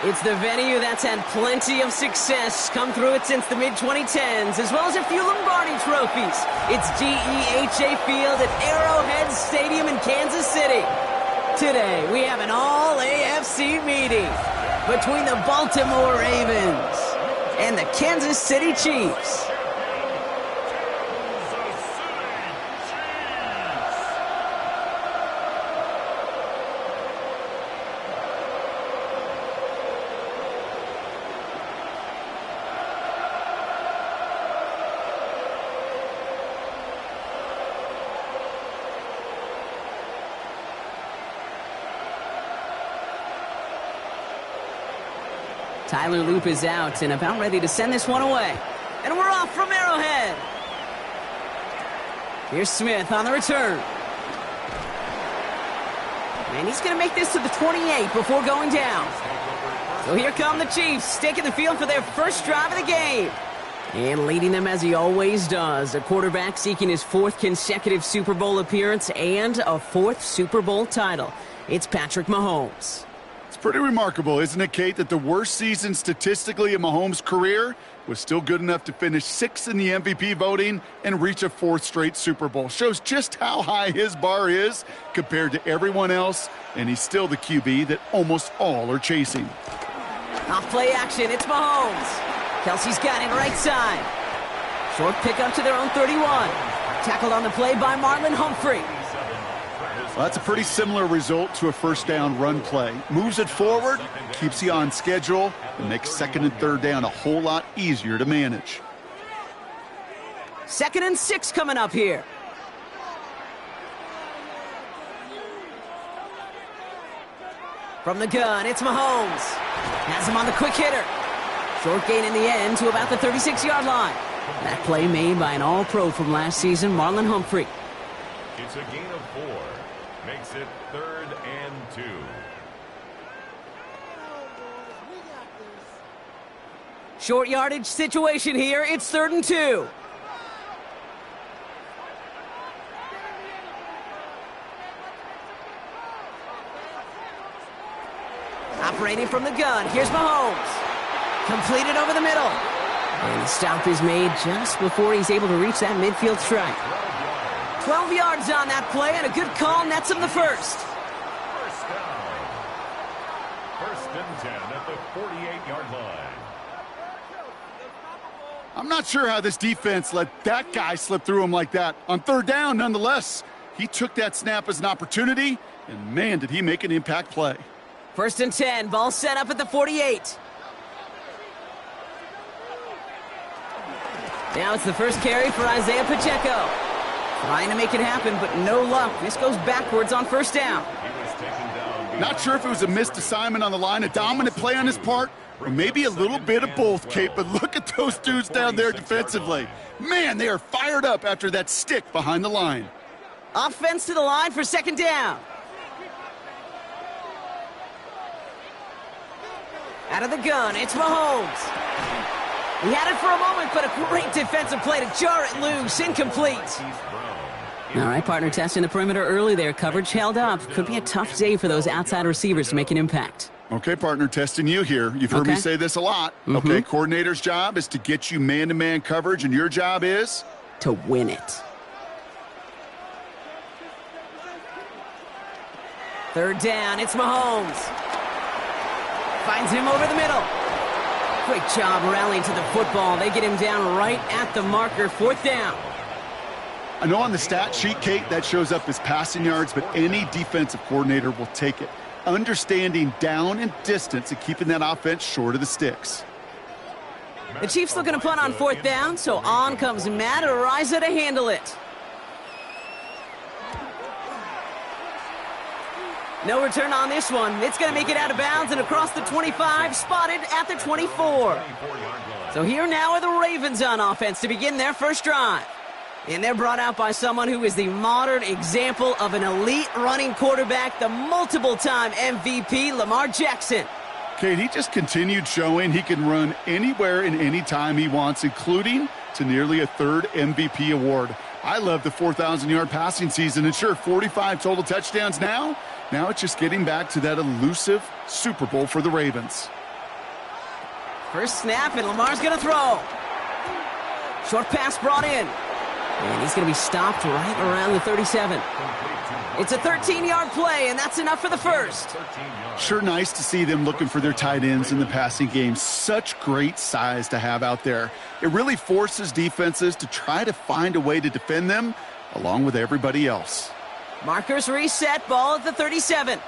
It's the venue that's had plenty of success, come through it since the mid-2010s, as well as a few Lombardi trophies. It's GEHA Field at Arrowhead Stadium in Kansas City. Today, we have an all-AFC meeting between the Baltimore Ravens and the Kansas City Chiefs. Tyler Loop is out and about ready to send this one away. And we're off from Arrowhead. Here's Smith on the return. And he's going to make this to the 28 before going down. So here come the Chiefs, taking the field for their first drive of the game. And leading them as he always does, a quarterback seeking his 4th consecutive Super Bowl appearance and a 4th Super Bowl title. It's Patrick Mahomes. It's pretty remarkable, isn't it, Kate, that the worst season statistically in Mahomes' career was still good enough to finish 6th in the MVP voting and reach a 4th straight Super Bowl. Shows just how high his bar is compared to everyone else, and he's still the QB that almost all are chasing. Off play action, it's Mahomes. Kelsey's got it right side. Short pickup to their own 31. Tackled on the play by Marlon Humphrey. Well, that's a pretty similar result to a first down run play. Moves it forward, keeps you on schedule, and makes 2nd and 3rd down a whole lot easier to manage. 2nd and 6 coming up here. From the gun, it's Mahomes. Has him on the quick hitter. Short gain in the end to about the 36-yard line. That play made by an all-pro from last season, Marlon Humphrey. It's a gain of 4. Makes it 3rd and 2. Short yardage situation here. It's 3rd and 2. Operating from the gun. Here's Mahomes. Completed over the middle. And the stop is made just before he's able to reach that midfield strike. 12 yards on that play, and a good call nets him the first. First down. 1st and 10 at the 48-yard line. I'm not sure how this defense let that guy slip through him like that. On 3rd down, nonetheless, he took that snap as an opportunity, and man, did he make an impact play. 1st and 10, ball set up at the 48. Now it's the first carry for Isaiah Pacheco. Trying to make it happen, but no luck. This goes backwards on 1st down. Not sure if it was a missed assignment on the line, a dominant play on his part, or maybe a little bit of both, Kate, but look at those dudes down there defensively. Man, they are fired up after that stick behind the line. Offense to the line for 2nd down. Out of the gun, it's Mahomes. He had it for a moment, but a great defensive play to jar it loose. Incomplete. All right, partner, testing the perimeter early there. Coverage held up. Could be a tough day for those outside receivers to make an impact. Okay, partner, testing you here. You've heard me say this a lot. Okay, coordinator's job is to get you man-to-man coverage, and your job is? To win it. 3rd down, it's Mahomes. Finds him over the middle. Great job rallying to the football. They get him down right at the marker. 4th down. I know on the stat sheet, Kate, that shows up as passing yards, but any defensive coordinator will take it. Understanding down and distance and keeping that offense short of the sticks. The Chiefs looking to punt on 4th down, so on comes Matt Ariza to handle it. No return on this one. It's going to make it out of bounds and across the 25, spotted at the 24. So here now are the Ravens on offense to begin their first drive. And they're brought out by someone who is the modern example of an elite running quarterback, the multiple-time MVP, Lamar Jackson. Kate, he just continued showing he can run anywhere and anytime he wants, including to nearly a 3rd MVP award. I love the 4,000-yard passing season, and sure, 45 total touchdowns now. Now it's just getting back to that elusive Super Bowl for the Ravens. First snap, and Lamar's going to throw. Short pass brought in. And he's going to be stopped right around the 37. It's a 13-yard play, and that's enough for the first. Sure nice to see them looking for their tight ends in the passing game. Such great size to have out there. It really forces defenses to try to find a way to defend them along with everybody else. Markers reset, ball at the 37.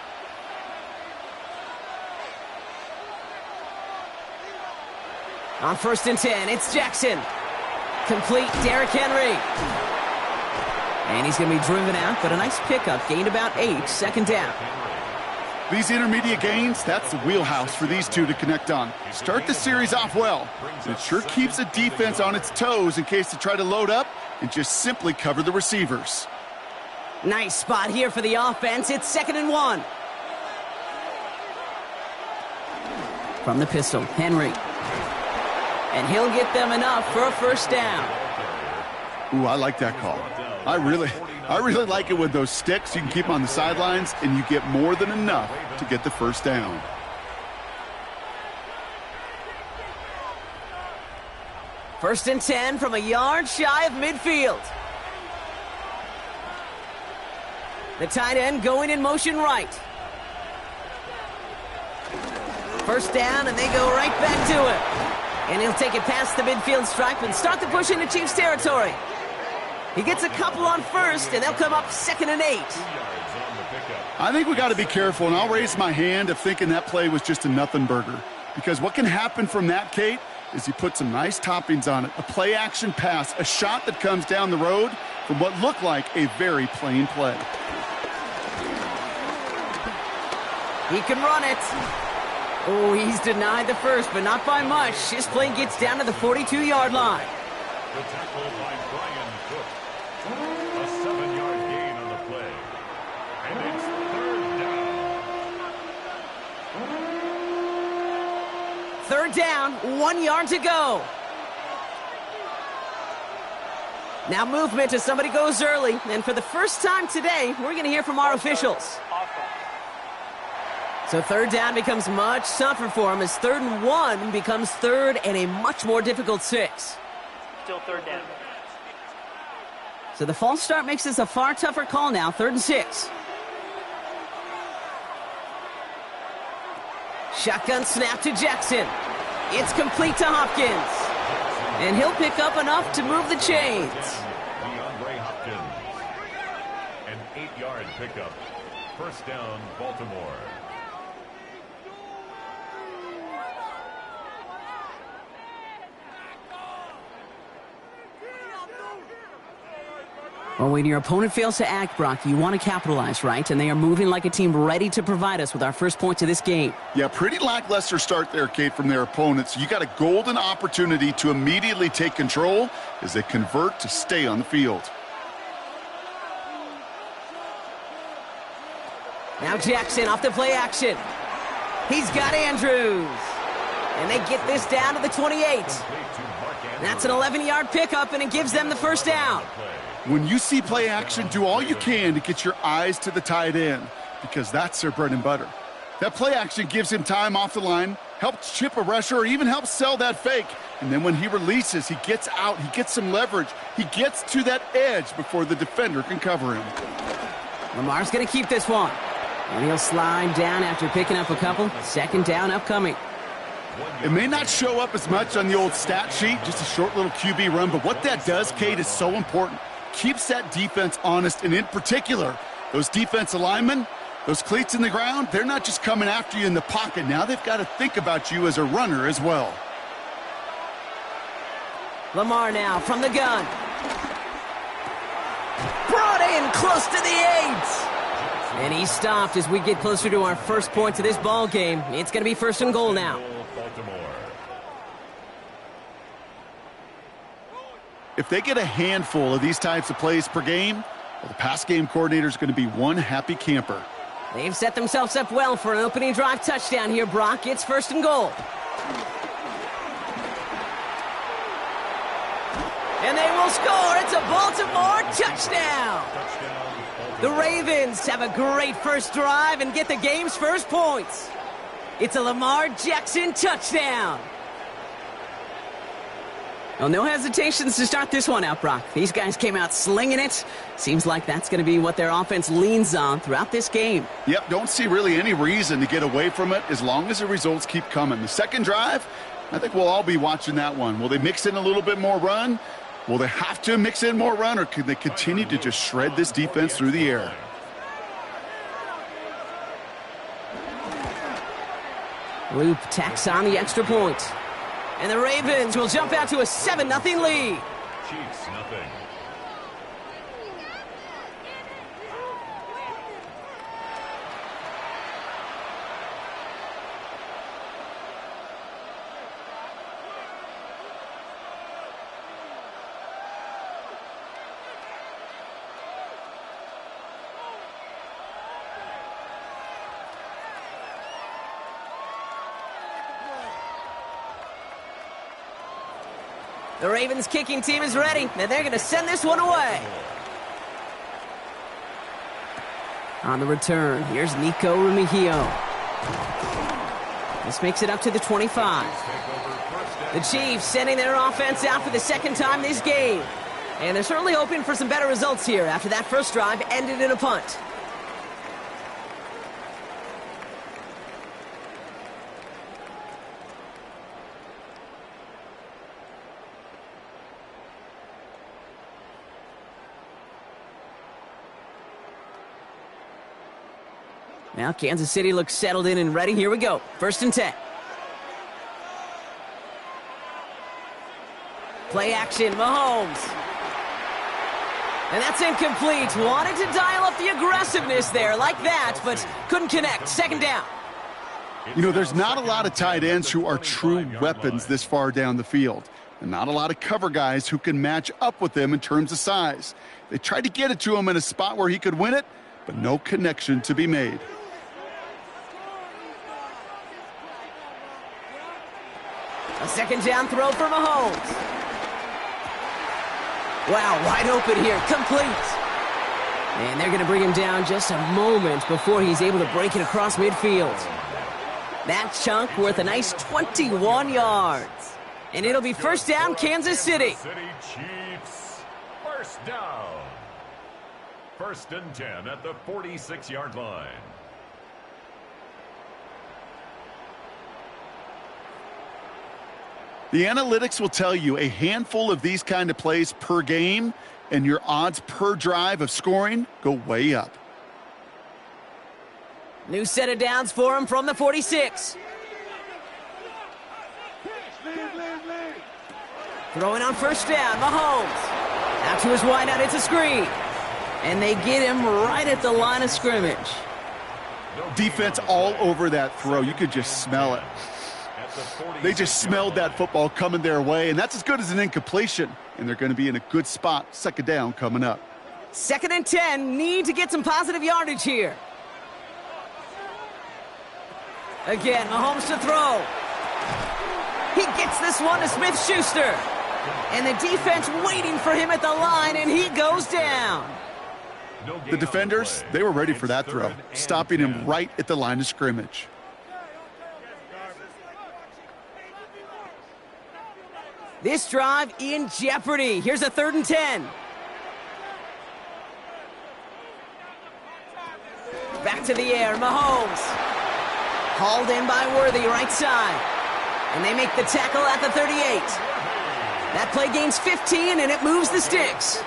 On 1st and 10, it's Jackson. Complete, Derrick Henry. And he's going to be driven out, but a nice pickup. Gained about 8, 2nd down. These intermediate gains, that's the wheelhouse for these two to connect on. Start the series off well. It sure keeps the defense on its toes in case they try to load up and just simply cover the receivers. Nice spot here for the offense. It's 2nd and 1. From the pistol, Henry. And he'll get them enough for a first down. Ooh, I like that call. I really like it with those sticks. You can keep them on the sidelines, and you get more than enough to get the first down. First and 10 from a yard shy of midfield. The tight end going in motion right. First down, and they go right back to it. And he'll take it past the midfield stripe and start the push into Chiefs territory. He gets a couple on first, and they'll come up 2nd and 8. I think we got to be careful, and I'll raise my hand of thinking that play was just a nothing burger. Because what can happen from that, Kate, is he put some nice toppings on it. A play-action pass, a shot that comes down the road from what looked like a very plain play. He can run it. Oh, he's denied the first, but not by much. His play gets down to the 42-yard line. The tackle by Brian Cook. A 7-yard gain on the play. And it's 3rd down. 3rd down, 1 yard to go. Now movement as somebody goes early. And for the first time today, we're going to hear from our officials. So 3rd down becomes much tougher for him as 3rd and 1 becomes 3rd and a much more difficult 6. Still 3rd down. So the false start makes this a far tougher call now, 3rd and 6. Shotgun snap to Jackson. It's complete to Hopkins. And he'll pick up enough to move the chains. DeAndre Hopkins. An 8-yard pickup. First down, Baltimore. Well, when your opponent fails to act, Brock, you want to capitalize, right? And they are moving like a team ready to provide us with our first points of this game. Yeah, pretty lackluster start there, Kate, from their opponents. You got a golden opportunity to immediately take control as they convert to stay on the field. Now Jackson off the play action. He's got Andrews. And they get this down to the 28. That's an 11-yard pickup, and it gives them the first down. When you see play action, do all you can to get your eyes to the tight end because that's their bread and butter. That play action gives him time off the line, helps chip a rusher, or even helps sell that fake. And then when he releases, he gets out, he gets some leverage. He gets to that edge before the defender can cover him. Lamar's going to keep this one. And he'll slide down after picking up a couple. 2nd down upcoming. It may not show up as much on the old stat sheet, just a short little QB run, but what that does, Kate, is so important. Keeps that defense honest, and in particular, those defensive linemen, those cleats in the ground, they're not just coming after you in the pocket. Now they've got to think about you as a runner as well. Lamar now from the gun. Brought in close to the 8. And he's stopped as we get closer to our first points of this ball game. It's going to be 1st and goal now. If they get a handful of these types of plays per game, well, the pass game coordinator is going to be one happy camper. They've set themselves up well for an opening drive touchdown here, Brock. It's 1st and goal. And they will score. It's a Baltimore touchdown. The Ravens have a great first drive and get the game's first points. It's a Lamar Jackson touchdown. Well, no hesitations to start this one out, Brock. These guys came out slinging it. Seems like that's going to be what their offense leans on throughout this game. Yep, don't see really any reason to get away from it as long as the results keep coming. The second drive, I think we'll all be watching that one. Will they mix in a little bit more run? Will they have to mix in more run, or can they continue to just shred this defense through the air? Loop tacks on the extra point. And the Ravens will jump out to a 7-0 lead. Chiefs, nothing. The Ravens kicking team is ready, and they're going to send this one away. On the return, here's Nico Remigio. This makes it up to the 25. The Chiefs sending their offense out for the second time this game. And they're certainly hoping for some better results here after that first drive ended in a punt. Now Kansas City looks settled in and ready. Here we go. 1st and 10. Play action, Mahomes. And that's incomplete. Wanted to dial up the aggressiveness there like that, but couldn't connect. 2nd down. You know, there's not a lot of tight ends who are true weapons this far down the field. And not a lot of cover guys who can match up with them in terms of size. They tried to get it to him in a spot where he could win it, but no connection to be made. A 2nd down throw for Mahomes. Wow, wide open here, complete. And they're going to bring him down just a moment before he's able to break it across midfield. That chunk worth a nice 21 yards. And it'll be 1st down, Kansas City. City Chiefs, 1st down. 1st and 10 at the 46-yard line. The analytics will tell you a handful of these kind of plays per game, and your odds per drive of scoring go way up. New set of downs for him from the 46. Throwing on 1st down, Mahomes. Out to his wideout, it's a screen. And they get him right at the line of scrimmage. Defense all over that throw. You could just smell it. They just smelled that football coming their way, and that's as good as an incompletion. And they're going to be in a good spot. 2nd down coming up. 2nd and 10. Need to get some positive yardage here. Again, Mahomes to throw. He gets this one to Smith-Schuster. And the defense waiting for him at the line, and he goes down. The defenders, they were ready for that throw, stopping him right at the line of scrimmage. This drive in jeopardy. Here's a 3rd and 10. Back to the air, Mahomes. Hauled in by Worthy, right side. And they make the tackle at the 38. That play gains 15, and it moves the sticks.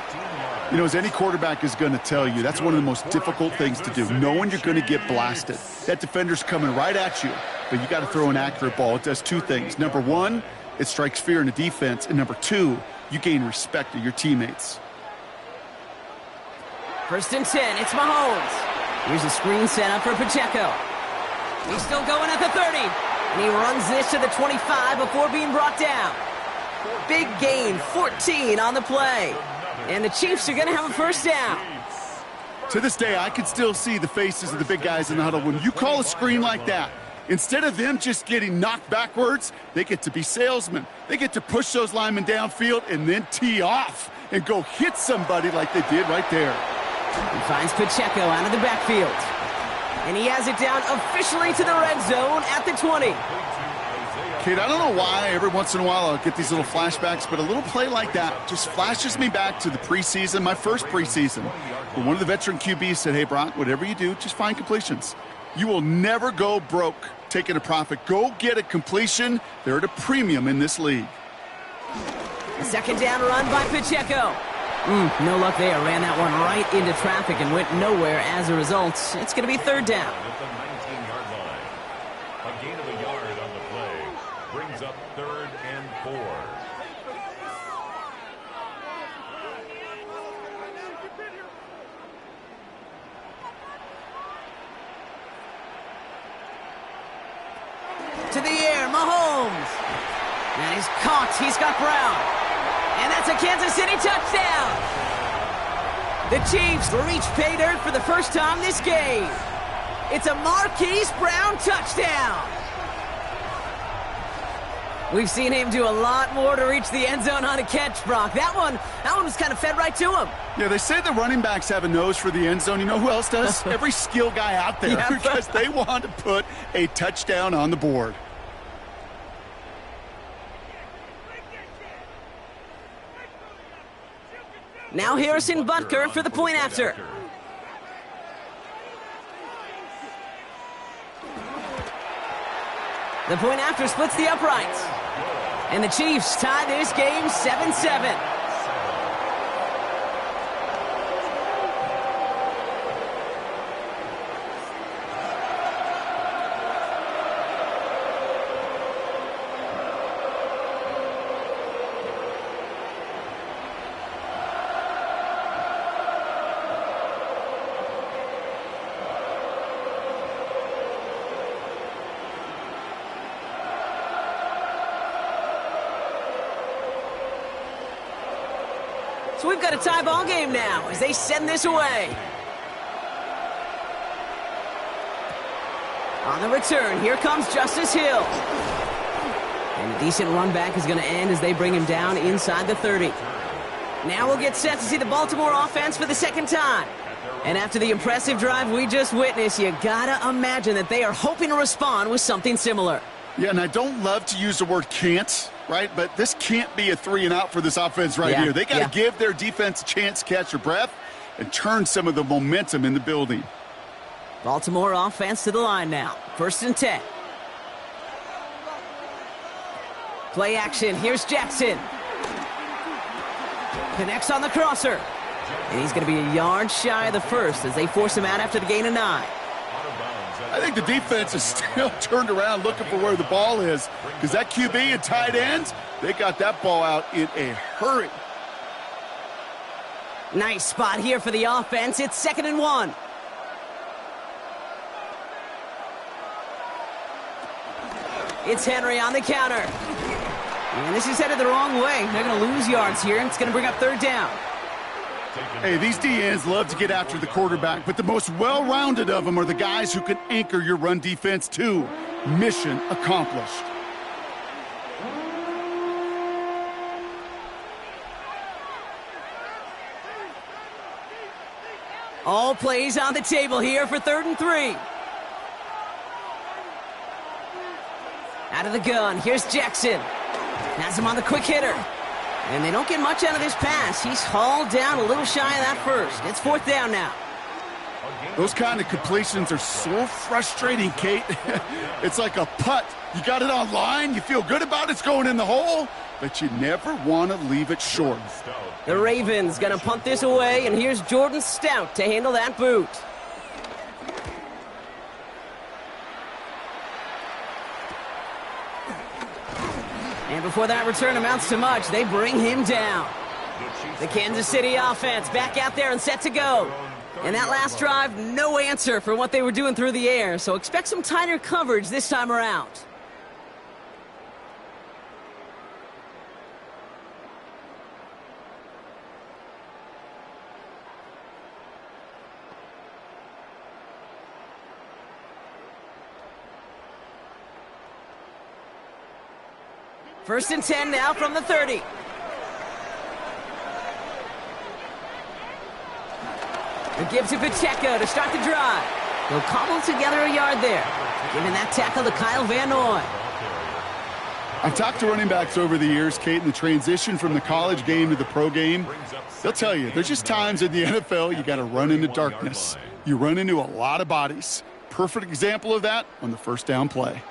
You know, as any quarterback is going to tell you, that's one of the most difficult things to do, knowing you're going to get blasted. That defender's coming right at you, but you got to throw an accurate ball. It does 2 things. Number 1, it strikes fear in the defense, and number 2, you gain respect of your teammates. 1st and 10, it's Mahomes. Here's a screen set up for Pacheco. He's still going at the 30, and he runs this to the 25 before being brought down. Big gain, 14 on the play. And the Chiefs are going to have a 1st down. To this day, I can still see the faces of the big guys in the huddle. When you call a screen like that, instead of them just getting knocked backwards, they get to be salesmen. They get to push those linemen downfield and then tee off and go hit somebody like they did right there. He finds Pacheco out of the backfield. And he has it down officially to the red zone at the 20. Kate, I don't know why every once in a while I'll get these little flashbacks, but a little play like that just flashes me back to the preseason, my first preseason. When one of the veteran QBs said, hey, Brock, whatever you do, just find completions. You will never go broke taking a profit. Go get a completion. They're at a premium in this league. A second down run by Pacheco. No luck there. Ran that one right into traffic and went nowhere as a result. It's going to be third down. At the 19-yard line. A gain of a yard on the play brings up 3rd and 4. To the air, Mahomes. And he's caught. He's got Brown. And that's a Kansas City touchdown. The Chiefs reach pay dirt for the first time this game. It's a Marquise Brown touchdown. We've seen him do a lot more to reach the end zone on a catch, Brock. That one was kind of fed right to him. Yeah, they say the running backs have a nose for the end zone. You know who else does? Every skill guy out there, Yeah. because they want to put a touchdown on the board. Now Harrison Butker for the point after. The point after splits the uprights. And the Chiefs tie this game 7-7. So we've got a tie ball game now as they send this away. On the return, here comes Justice Hill. And a decent run back is going to end as they bring him down inside the 30. Now we'll get set to see the Baltimore offense for the second time. And after the impressive drive we just witnessed, you gotta imagine that they are hoping to respond with something similar. Yeah, and I don't love to use the word can't, right? But this can't be a 3-and-out for this offense right here. They got to give their defense a chance to catch their breath and turn some of the momentum in the building. Baltimore offense to the line now. 1st and 10. Play action. Here's Jackson. Connects on the crosser. And he's going to be a yard shy of the first as they force him out after the gain of 9. I think the defense is still turned around looking for where the ball is, because that QB and tight ends, they got that ball out in a hurry. Nice spot here for the offense. It's 2nd and 1. It's Henry on the counter. And this is headed the wrong way. They're going to lose yards here, and it's going to bring up 3rd down. Hey, these DNs love to get after the quarterback, but the most well-rounded of them are the guys who can anchor your run defense too. Mission accomplished. All plays on the table here for 3rd and 3. Out of the gun, here's Jackson. Has him on the quick hitter. And they don't get much out of this pass. He's hauled down a little shy of that first. It's 4th down now. Those kind of completions are so frustrating, Kate. It's like a putt. You got it on line, you feel good about it's going in the hole, but you never want to leave it short. The Ravens going to punt this away, and here's Jordan Stout to handle that boot. And before that return amounts to much, they bring him down. The Kansas City offense back out there and set to go. And that last drive, no answer for what they were doing through the air, so expect some tighter coverage this time around. First and 10 now from the 30. They give to Pacheco to start the drive. They'll cobble together a yard there, giving that tackle to Kyle Van Noy. I've talked to running backs over the years, Kate, and the transition from the college game to the pro game. They'll tell you, there's just times in the NFL you got to run into darkness. You run into a lot of bodies. Perfect example of that on the first down play.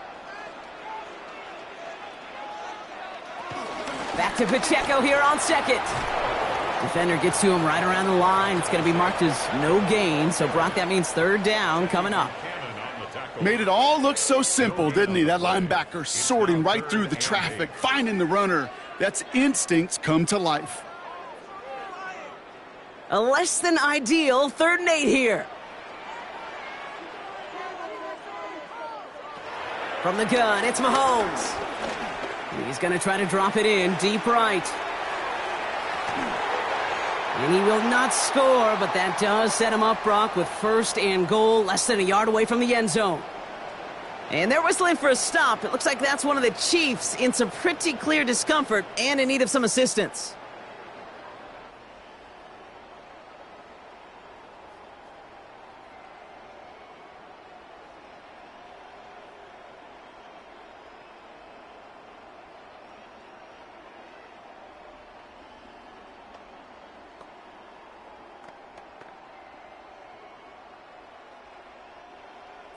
Back to Pacheco here on second. Defender gets to him right around the line. It's going to be marked as no gain. So, Brock, that means third down coming up. Made it all look so simple, didn't he? That linebacker sorting right through the traffic, finding the runner. That's instincts come to life. A less than ideal 3rd and 8 here. From the gun, it's Mahomes. He's going to try to drop it in deep right. And he will not score, but that does set him up, Brock, with 1st and goal, less than a yard away from the end zone. And they're whistling for a stop. It looks like that's one of the Chiefs in some pretty clear discomfort and in need of some assistance.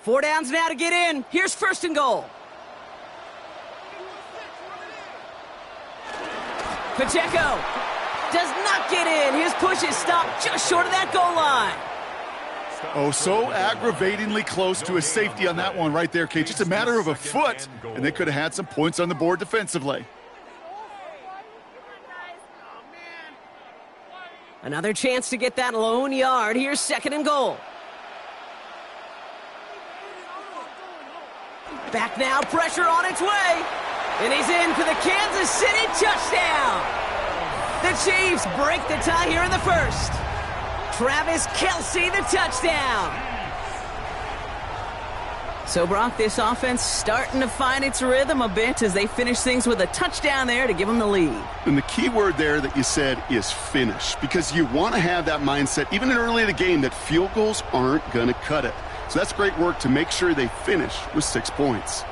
Four downs now to get in. Here's 1st and goal. Pacheco does not get in. His push is stopped just short of that goal line. Oh, so aggravatingly close to a safety on that one right there, Kate. Just a matter of a foot, and they could have had some points on the board defensively. Another chance to get that lone yard. Here's 2nd and goal. Back now, pressure on its way. And he's in for the Kansas City touchdown. The Chiefs break the tie here in the 1st. Travis Kelce, the touchdown. So, Brock, this offense starting to find its rhythm a bit as they finish things with a touchdown there to give them the lead. And the key word there that you said is finish, because you want to have that mindset, even early in the game, that field goals aren't going to cut it. So that's great work to make sure they finish with 6 points.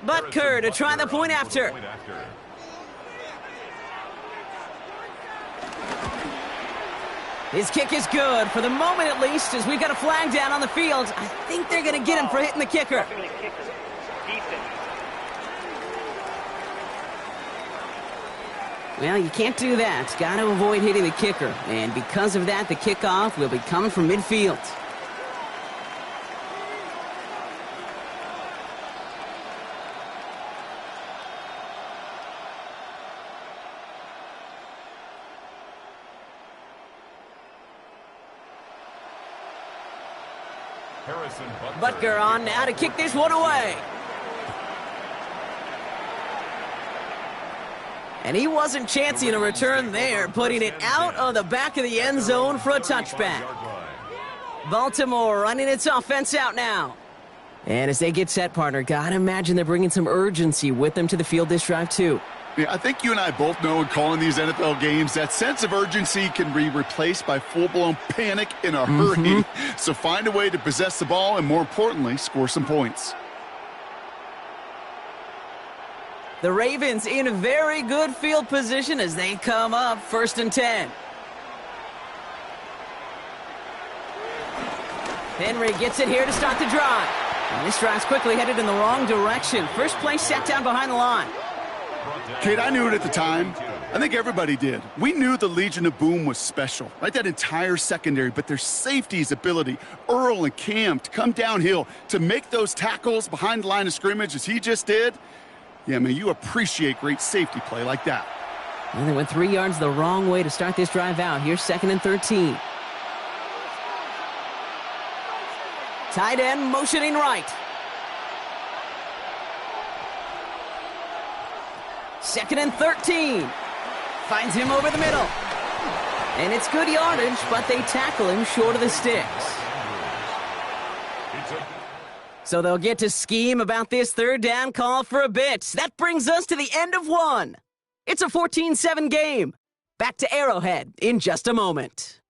Butker to try the point after. His kick is good, for the moment at least, as we've got a flag down on the field. I think they're going to get him for hitting the kicker. Well, you can't do that. Got to avoid hitting the kicker. And because of that, the kickoff will be coming from midfield. Butker on now to kick this one away. And he wasn't chancing a return there, putting it out of the back of the end zone for a touchback. Baltimore running its offense out now. And as they get set, partner, gotta imagine they're bringing some urgency with them to the field this drive, too. Yeah, I think you and I both know in calling these NFL games, that sense of urgency can be replaced by full-blown panic in a hurry. So find a way to possess the ball and, more importantly, score some points. The Ravens in very good field position as they come up 1st and 10. Henry gets it here to start the drive. And this drive's quickly headed in the wrong direction. First play sat down behind the line. Kate, I knew it at the time. I think everybody did. We knew the Legion of Boom was special, right? That entire secondary, but their safety's ability, Earl and Cam, to come downhill, to make those tackles behind the line of scrimmage as he just did. Yeah, man, you appreciate great safety play like that. And they went 3 yards the wrong way to start this drive out. Here's 2nd and 13. Tight end motioning right. 2nd and 13. Finds him over the middle. And it's good yardage, but they tackle him short of the sticks. So they'll get to scheme about this 3rd down call for a bit. That brings us to the end of one. It's a 14-7 game. Back to Arrowhead in just a moment.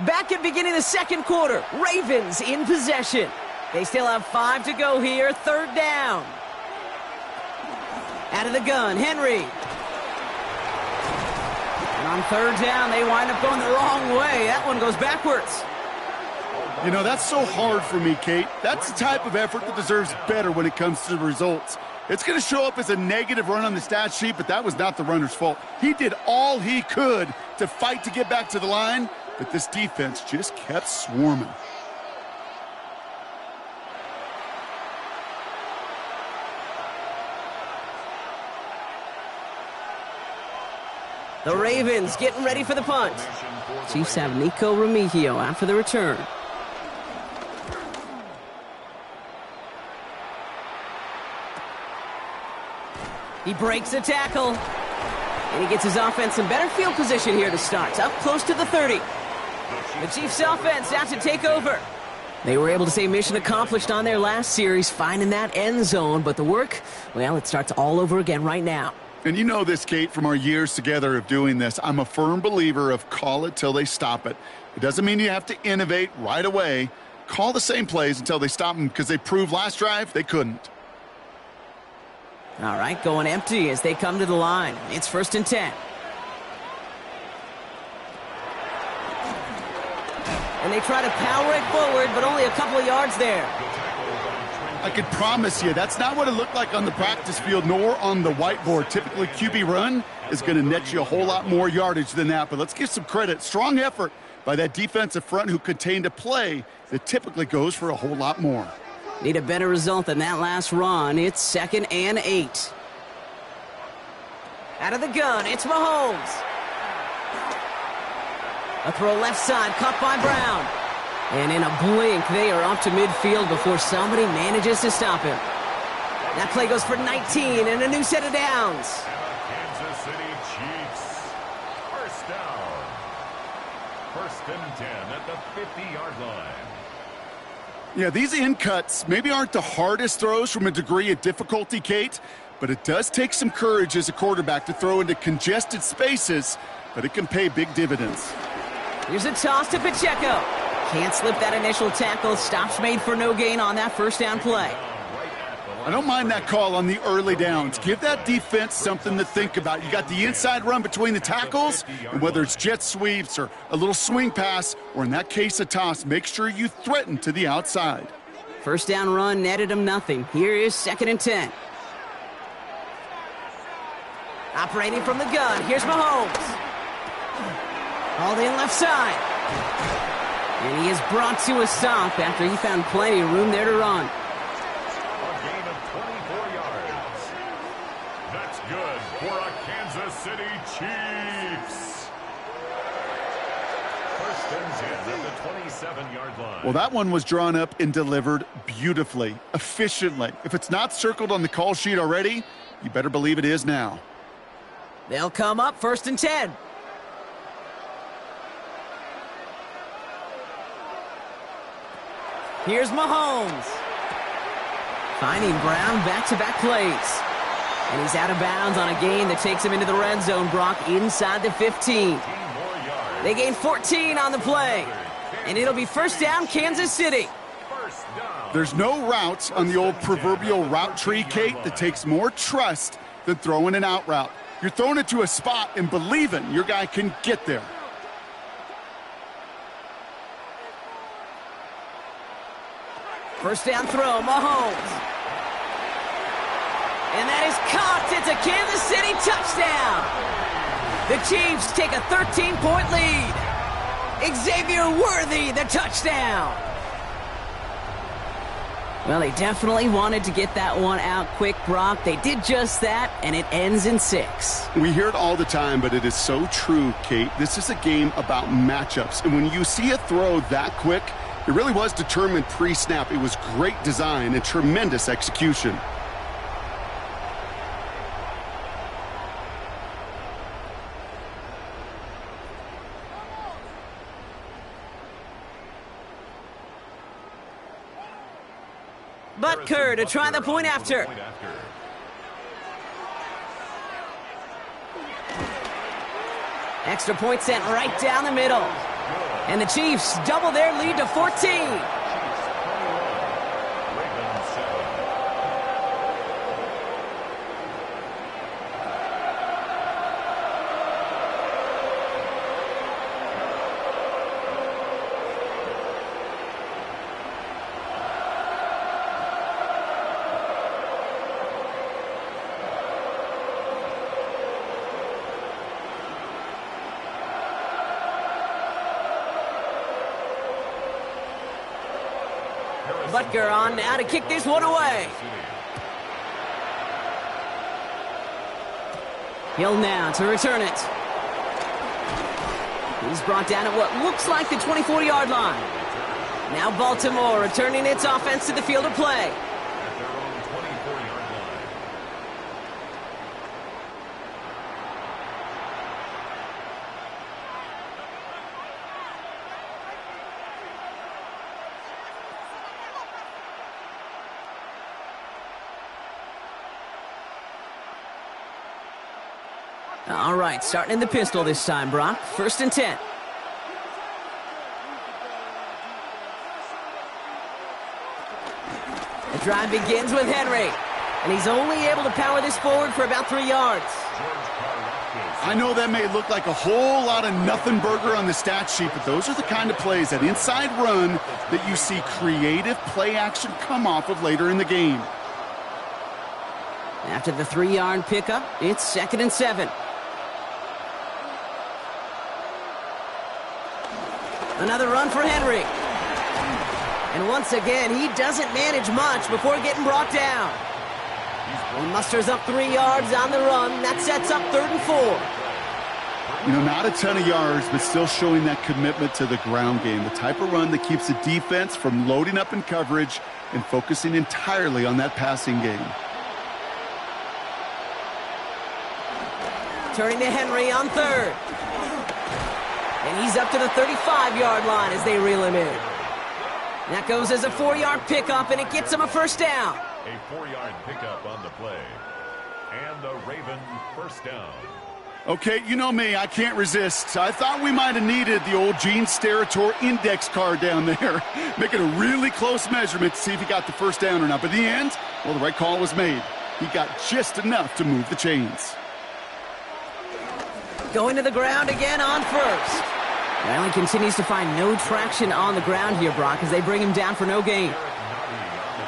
Back at beginning of the second quarter, Ravens in possession. They still have 5 to go here, third down. Out of the gun, Henry. And on third down, they wind up going the wrong way. That one goes backwards. You know, that's so hard for me, Kate. That's the type of effort that deserves better when it comes to the results. It's going to show up as a negative run on the stat sheet, but that was not the runner's fault. He did all he could to fight to get back to the line, but this defense just kept swarming. The Ravens getting ready for the punt. Chiefs have Nico Remigio out for the return. He breaks a tackle. And he gets his offense in better field position here to start. Up close to the 30. The Chiefs offense out to take over. They were able to say mission accomplished on their last series, finding that end zone. But the work, well, it starts all over again right now. And you know this, Kate, from our years together of doing this. I'm a firm believer of call it till they stop it. It doesn't mean you have to innovate right away. Call the same plays until they stop them, because they proved last drive they couldn't. All right, going empty as they come to the line. It's 1st and 10. And they try to power it forward, but only a couple of yards there. I can promise you that's not what it looked like on the practice field nor on the whiteboard. Typically, QB run is going to net you a whole lot more yardage than that. But let's give some credit. Strong effort by that defensive front who contained a play that typically goes for a whole lot more. Need a better result than that last run. It's 2nd and 8. Out of the gun, it's Mahomes. A throw left side, caught by Brown. And in a blink, they are up to midfield before somebody manages to stop him. That play goes for 19 and a new set of downs. Kansas City Chiefs. First down. 1st and 10 at the 50-yard line. Yeah, these in cuts maybe aren't the hardest throws from a degree of difficulty, Kate, but it does take some courage as a quarterback to throw into congested spaces, but it can pay big dividends. Here's a toss to Pacheco. Can't slip that initial tackle. Stops made for no gain on that first down play. I don't mind that call on the early downs. Give that defense something to think about. You got the inside run between the tackles, and whether it's jet sweeps or a little swing pass, or in that case a toss, make sure you threaten to the outside. First down run netted him nothing. Here is 2nd and 10. Operating from the gun, here's Mahomes. All in left side. And he is brought to a stop after he found plenty of room there to run. A gain of 24 yards. That's good for a Kansas City Chiefs. 1st and 10 at the 27-yard line. Well, that one was drawn up and delivered beautifully, efficiently. If it's not circled on the call sheet already, you better believe it is now. They'll come up 1st and 10. Here's Mahomes. Finding Brown back-to-back plays. And he's out of bounds on a gain that takes him into the red zone, Brock, inside the 15. They gain 14 on the play. And it'll be 1st down, Kansas City. There's no route on the old proverbial route tree, Kate, that takes more trust than throwing an out route. You're throwing it to a spot and believing your guy can get there. First down throw, Mahomes. And that is caught. It's a Kansas City touchdown. The Chiefs take a 13-point lead. Xavier Worthy, the touchdown. Well, they definitely wanted to get that one out quick, Brock. They did just that, and it ends in 6. We hear it all the time, but it is so true, Kate. This is a game about matchups. And when you see a throw that quick, it really was determined pre-snap. It was great design and tremendous execution. Butker to try the point after. Extra point sent right down the middle. And the Chiefs double their lead to 14. Butker on now to kick this one away. Hill now to return it. He's brought down at what looks like the 24-yard line. Now Baltimore returning its offense to the field of play. All right, starting in the pistol this time, Brock. 1st and 10. The drive begins with Henry, and he's only able to power this forward for about 3 yards. I know that may look like a whole lot of nothing burger on the stat sheet, but those are the kind of plays, that inside run, that you see creative play action come off of later in the game. After the 3-yard pickup, it's 2nd and 7. Another run for Henry. And once again, he doesn't manage much before getting brought down. He musters up 3 yards on the run. That sets up 3rd and 4. You know, not a ton of yards, but still showing that commitment to the ground game. The type of run that keeps the defense from loading up in coverage and focusing entirely on that passing game. Turning to Henry on 3rd. And he's up to the 35-yard line as they reel him in. That goes as a 4-yard pickup, and it gets him a 1st down. A 4-yard pickup on the play. And a Raven 1st down. Okay, you know me, I can't resist. I thought we might have needed the old Gene Steratore index card down there. Making a really close measurement to see if he got the 1st down or not. But in the end, well, the right call was made. He got just enough to move the chains. Going to the ground again on 1st. Well, he continues to find no traction on the ground here, Brock, as they bring him down for no gain.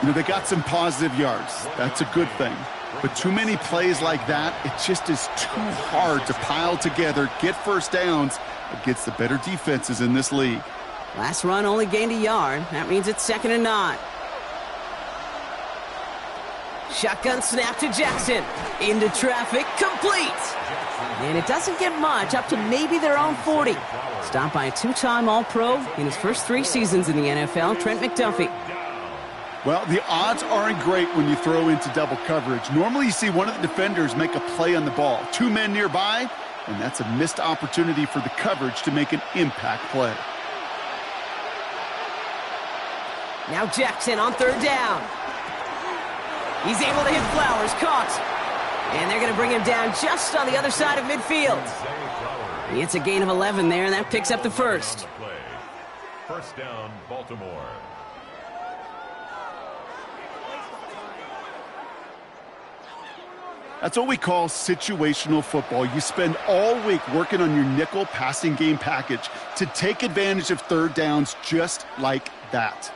You know, they got some positive yards. That's a good thing. But too many plays like that, it just is too hard to pile together, get 1st downs against the better defenses in this league. Last run only gained a yard. That means it's 2nd and 9. Shotgun snap to Jackson. Into traffic, complete. And it doesn't get much, up to maybe their own 40. Stopped by a 2-time All-Pro in his first 3 seasons in the NFL, Trent McDuffie. Well, the odds aren't great when you throw into double coverage. Normally you see one of the defenders make a play on the ball. 2 men nearby, and that's a missed opportunity for the coverage to make an impact play. Now Jackson on 3rd down. He's able to hit Flowers, caught. And they're going to bring him down just on the other side of midfield. It's a gain of 11 there, and that picks up the 1st. 1st down, Baltimore. That's what we call situational football. You spend all week working on your nickel passing game package to take advantage of 3rd downs just like that.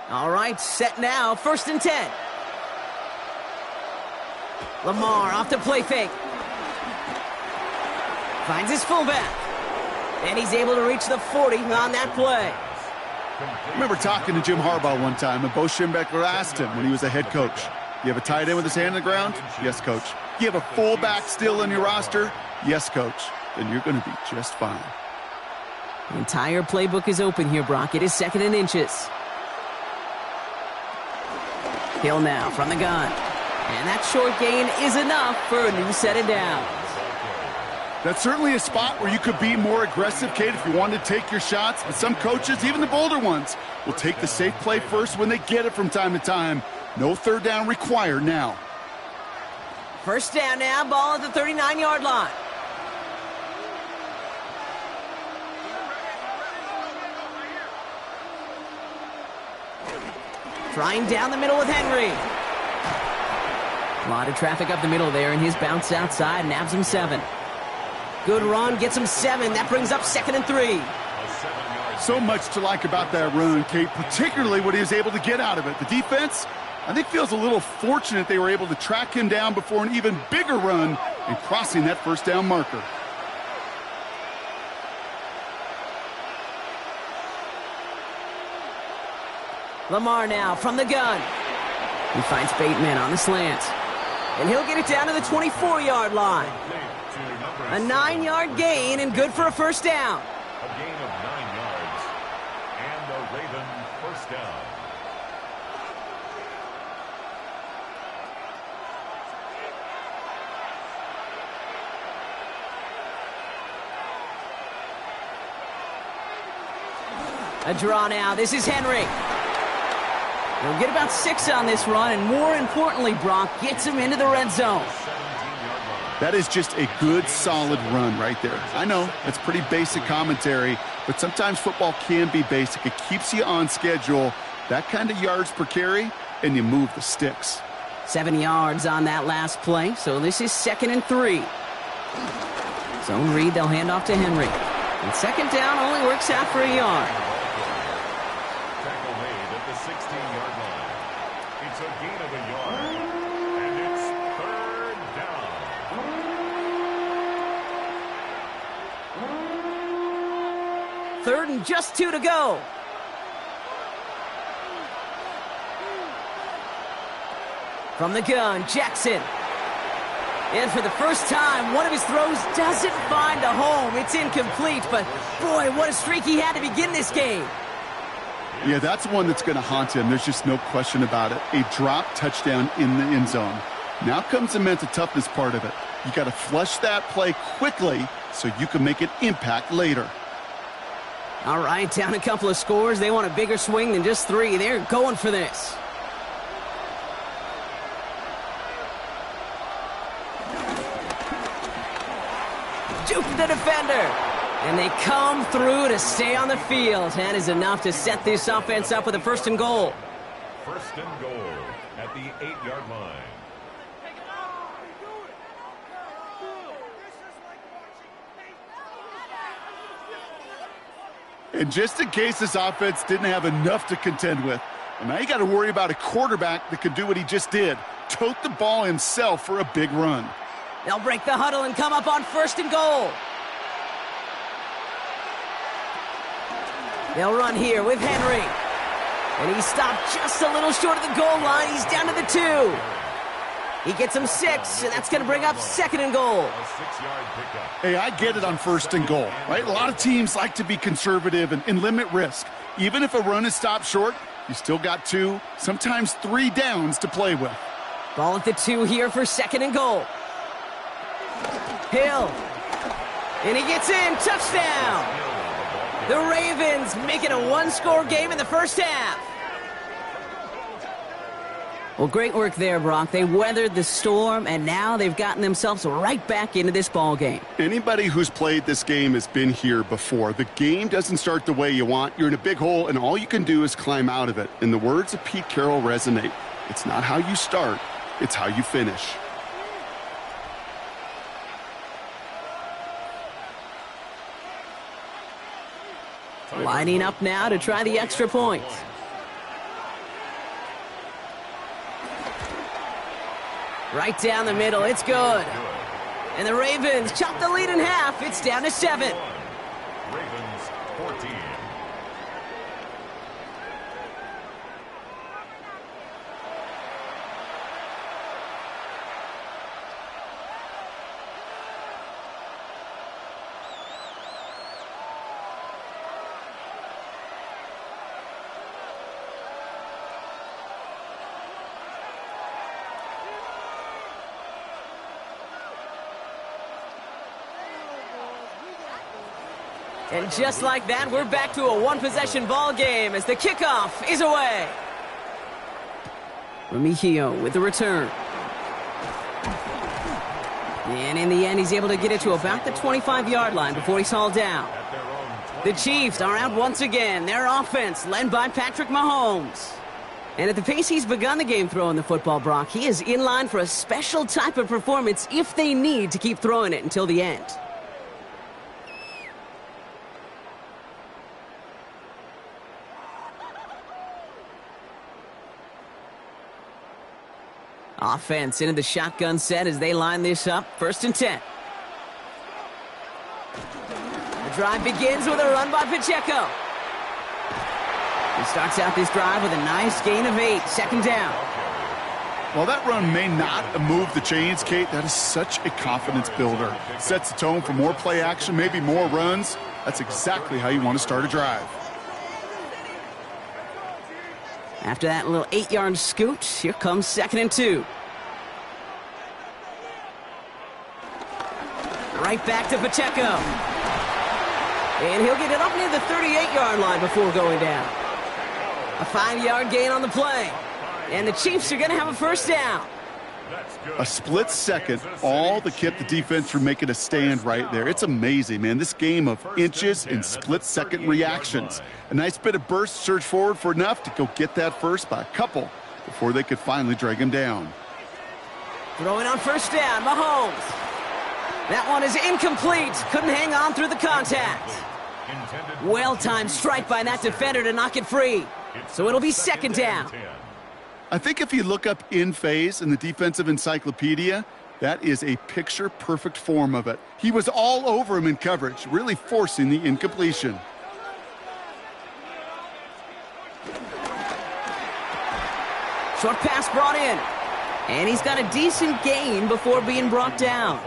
All right, set now, 1st and 10. Lamar off the play fake. Finds his fullback. And he's able to reach the 40 on that play. I remember talking to Jim Harbaugh one time, and Bo Schembechler asked him when he was a head coach, you have a tight end with his hand on the ground? Yes, coach. You have a fullback still on your roster? Yes, coach. Then you're going to be just fine. The entire playbook is open here, Brock. It is 2nd and inches. Hill now from the gun. And that short gain is enough for a new set of downs. That's certainly a spot where you could be more aggressive, Kate, if you wanted to take your shots. But some coaches, even the bolder ones, will take the safe play first when they get it from time to time. No 3rd down required now. 1st down now, ball at the 39-yard line. Trying down the middle with Henry. A lot of traffic up the middle there, and his bounce outside nabs him 7. Good run, gets him 7. That brings up 2nd and 3. So much to like about that run, Kate, particularly what he was able to get out of it. The defense, I think, feels a little fortunate they were able to track him down before an even bigger run and crossing that first down marker. Lamar now from the gun. He finds Bateman on the slant. And he'll get it down to the 24-yard line. A 9-yard gain and good for a first down. A gain of 9 yards. And the Raven first down. A draw now. This is Henry. He'll get about 6 on this run, and more importantly, Brock gets him into the red zone. That is just a good, solid run right there. I know, that's pretty basic commentary, but sometimes football can be basic. It keeps you on schedule, that kind of yards per carry, and you move the sticks. 7 yards on that last play, so this is 2nd and 3. Zone read, they'll hand off to Henry. And 2nd down only works out for a yard. Tackle made at the 16-yard line. It's a gain of a yard. And it's 3rd down. 3rd and just 2 to go. From the gun, Jackson. And for the first time, one of his throws doesn't find a home. It's incomplete, but boy, what a streak he had to begin this game. Yeah, that's one that's going to haunt him. There's just no question about it. A drop touchdown in the end zone. Now comes the mental toughness part of it. You got to flush that play quickly so you can make an impact later. All right, down a couple of scores. They want a bigger swing than just 3. They're going for this. Juke the defender. And they come through to stay on the field. That is enough to set this offense up with a 1st and goal. 1st and goal at the 8-yard line. And just in case this offense didn't have enough to contend with, well, now you got to worry about a quarterback that could do what he just did. Tote the ball himself for a big run. They'll break the huddle and come up on 1st and goal. They'll run here with Henry. And he stopped just a little short of the goal line. He's down to the 2. He gets him 6, and that's going to bring up 2nd and goal. A 6-yard pickup. Hey, I get it on 1st and goal, right? A lot of teams like to be conservative and limit risk. Even if a run is stopped short, you still got 2, sometimes 3 downs to play with. Ball at the 2 here for 2nd and goal. Hill. And he gets in. Touchdown. The Ravens make it a 1-score game in the first half. Well, great work there, Brock. They weathered the storm, and now they've gotten themselves right back into this ball game. Anybody who's played this game has been here before. The game doesn't start the way you want. You're in a big hole, and all you can do is climb out of it. And the words of Pete Carroll resonate. It's not how you start, it's how you finish. Lining up now to try the extra point. Right down the middle, it's good. And the Ravens chop the lead in half. It's down to 7. Ravens 14. And just like that, we're back to a one-possession ball game as the kickoff is away. Remigio with the return. And in the end, he's able to get it to about the 25-yard line before he's hauled down. The Chiefs are out once again. Their offense led by Patrick Mahomes. And at the pace he's begun the game throwing the football, Brock, he is in line for a special type of performance if they need to keep throwing it until the end. Offense into the shotgun set as they line this up. 1st and 10. The drive begins with a run by Pacheco. He starts out this drive with a nice gain of 8. 2nd down. While that run may not move the chains, Kate, that is such a confidence builder. Sets the tone for more play action, maybe more runs. That's exactly how you want to start a drive. After that little 8-yard scoot, here comes 2nd and 2. Right back to Pacheco. And he'll get it up near the 38-yard line before going down. A 5-yard gain on the play. And the Chiefs are going to have a 1st down. A split second, all that kept the defense from making a stand right there. It's amazing, man. This game of inches and split-second reactions. A nice bit of burst, surge forward for enough to go get that first by a couple before they could finally drag him down. Throwing on 1st down, Mahomes. That one is incomplete. Couldn't hang on through the contact. Well-timed strike by that defender to knock it free. So it'll be 2nd down. I think if you look up in phase in the defensive encyclopedia, that is a picture-perfect form of it. He was all over him in coverage, really forcing the incompletion. Short pass brought in. And he's got a decent gain before being brought down.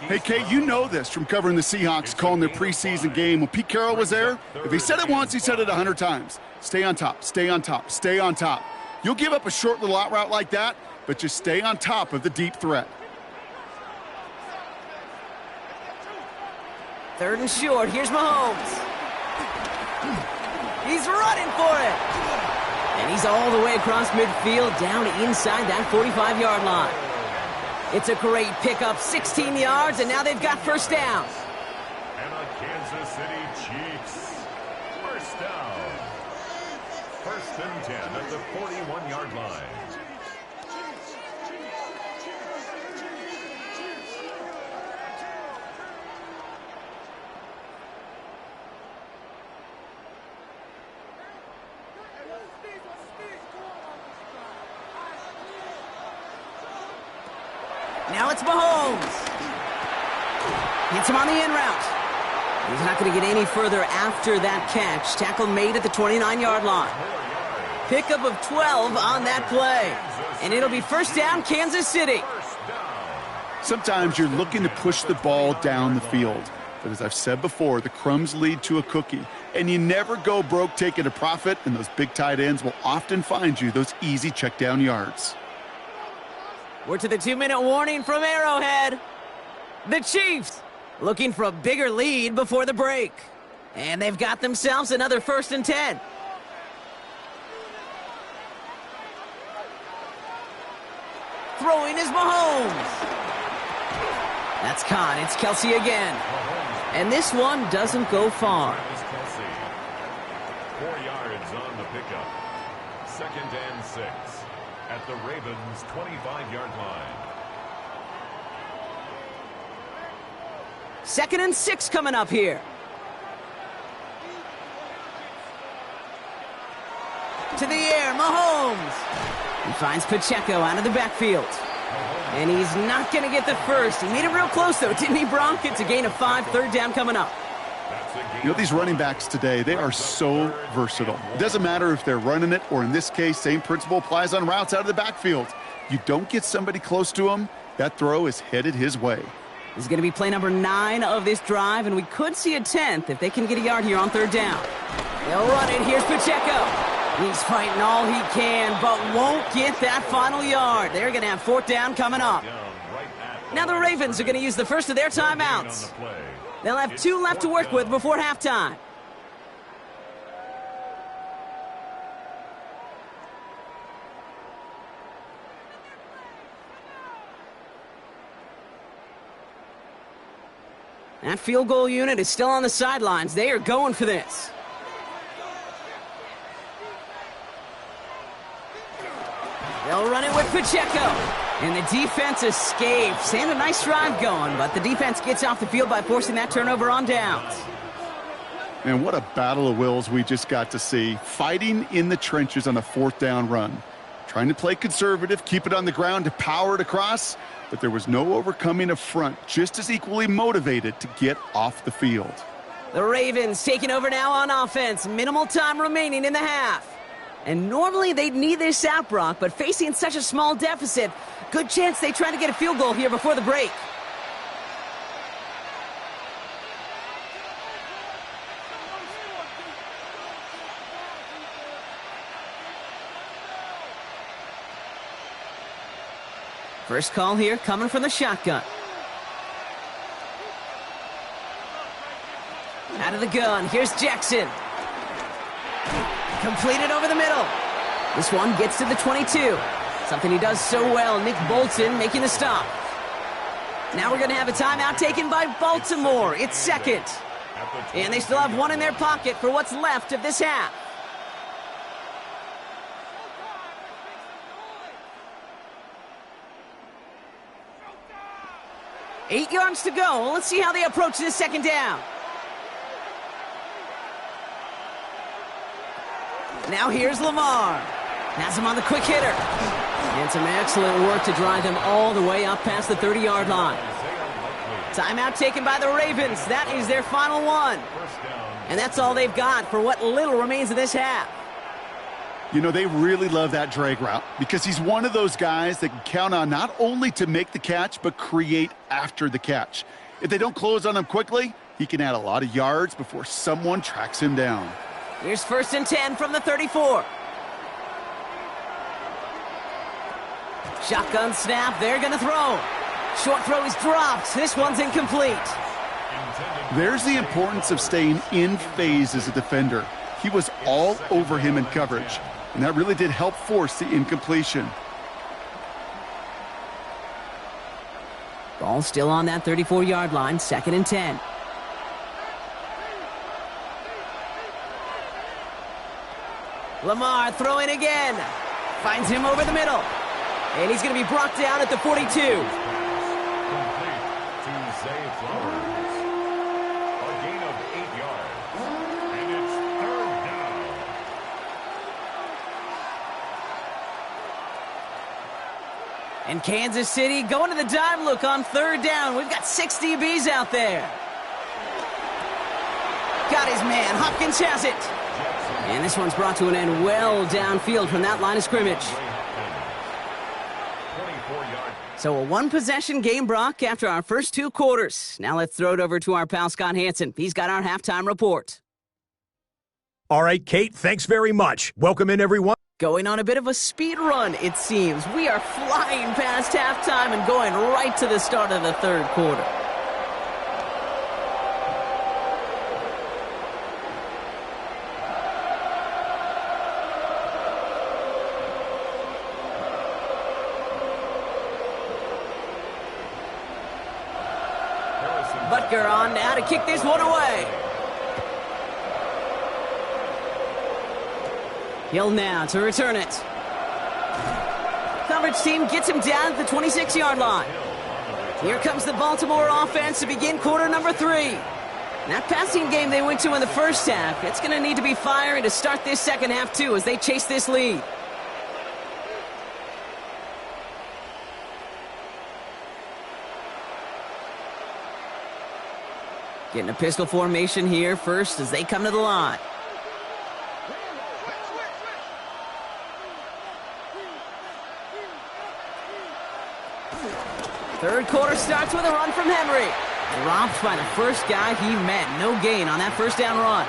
Hey, Kate, you know this from covering the Seahawks, calling their preseason game. When Pete Carroll was there, if he said it once, he said it 100 times. Stay on top, stay on top, stay on top. You'll give up a short little out route like that, but just stay on top of the deep threat. 3rd and short. Here's Mahomes. He's running for it. And he's all the way across midfield, down inside that 45-yard line. It's a great pickup, 16 yards, and now they've got 1st down. And the Kansas City Chiefs. 1st down. 1st and 10 at the 41-yard line. Now it's Mahomes. Hits him on the in route. He's not going to get any further after that catch. Tackle made at the 29-yard line. Pickup of 12 on that play. And it'll be 1st down, Kansas City. Sometimes you're looking to push the ball down the field. But as I've said before, the crumbs lead to a cookie. And you never go broke taking a profit, and those big tight ends will often find you those easy check down yards. We're to the 2-minute warning from Arrowhead. The Chiefs looking for a bigger lead before the break. And they've got themselves another 1st and 10. Throwing is Mahomes. That's caught. It's Kelsey again. And this one doesn't go far. 4 yards on the pickup. 2nd and 6 at the Ravens' 25-yard line. 2nd and 6 coming up here. To the air, Mahomes. He finds Pacheco out of the backfield. And he's not going to get the first. He made it real close, though, didn't he, Bronk? It's a gain of 5, 3rd down coming up. You know, these running backs today, they are so versatile. It doesn't matter if they're running it, or in this case, same principle applies on routes out of the backfield. You don't get somebody close to him, that throw is headed his way. This is going to be play number 9 of this drive, and we could see a 10th if they can get a yard here on 3rd down. They'll run it. Here's Pacheco. He's fighting all he can, but won't get that final yard. They're going to have 4th down coming up. Now the Ravens are going to use the first of their timeouts. They'll have 2 left to work with before halftime. That field goal unit is still on the sidelines. They are going for this. Mark Pacheco. And the defense escapes. And a nice drive going, but the defense gets off the field by forcing that turnover on downs. And what a battle of wills we just got to see. Fighting in the trenches on a fourth down run. Trying to play conservative, keep it on the ground to power it across, but there was no overcoming a front just as equally motivated to get off the field. The Ravens taking over now on offense. Minimal time remaining in the half. And normally they'd need this out, Brock, but facing such a small deficit, good chance they try to get a field goal here before the break. First call here coming from the shotgun. Out of the gun, here's Jackson. Completed over the middle. This one gets to the 22. Something he does so well, Nick Bolton making the stop. Now we're going to have a timeout taken by Baltimore. It's second. And they still have one in their pocket for what's left of this half. Eight yards to go. Let's see how they approach this second down. Now here's Lamar. Has him on the quick hitter. And some excellent work to drive them all the way up past the 30-yard line. Timeout taken by the Ravens. That is their final one. And that's all they've got for what little remains of this half. You know, they really love that drag route because he's one of those guys that can count on not only to make the catch, but create after the catch. If they don't close on him quickly, he can add a lot of yards before someone tracks him down. Here's 1st and 10 from the 34. Shotgun snap, they're going to throw. Short throw is dropped. This one's incomplete. There's the importance of staying in phase as a defender. He was all over him in coverage, and that really did help force the incompletion. Ball still on that 34-yard line, 2nd and 10. Lamar throwing again. Finds him over the middle. And he's going to be brought down at the 42. Complete to Zay Flowers. A gain of 8 yards. And it's 3rd down. And Kansas City going to the dime look on 3rd down. We've got 6 DBs out there. Got his man. Hopkins has it. And this one's brought to an end well downfield from that line of scrimmage. So a one-possession game, Brock, after our first 2 quarters. Now let's throw it over to our pal Scott Hansen. He's got our halftime report. All right, Kate, thanks very much. Welcome in, everyone. Going on a bit of a speed run, it seems. We are flying past halftime and going right to the start of the 3rd quarter. Butker on now to kick this one away. Hill now to return it. Coverage team gets him down at the 26-yard line. Here comes the Baltimore offense to begin quarter number 3. That passing game they went to in the first half, it's going to need to be firing to start this second half too as they chase this lead. Getting a pistol formation here first as they come to the line. Third quarter starts with a run from Henry. Dropped by the first guy he met. No gain on that first down run.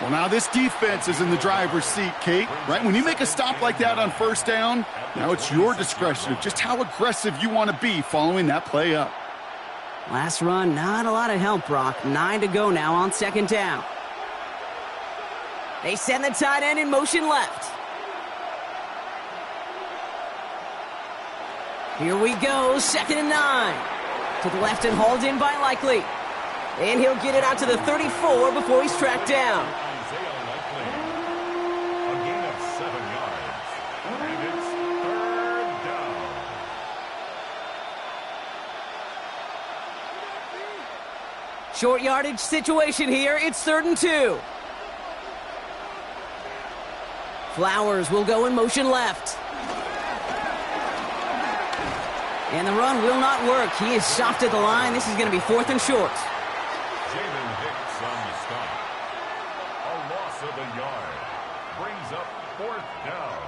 Well, now this defense is in the driver's seat, Kate. Right? When you make a stop like that on first down, now it's your discretion of just how aggressive you want to be following that play up. Last run, not a lot of help, Brock. 9 to go now on 2nd down. They send the tight end in motion left. Here we go, 2nd and 9. To the left and hauled in by Likely. And he'll get it out to the 34 before he's tracked down. A gain of 7 yards. And it's 3rd Short yardage situation here. It's 3rd and 2. Flowers will go in motion left. And the run will not work. He is soft at the line. This is going to be 4th and short. Jamin Hicks on the stop. A loss of a yard. Brings up 4th down.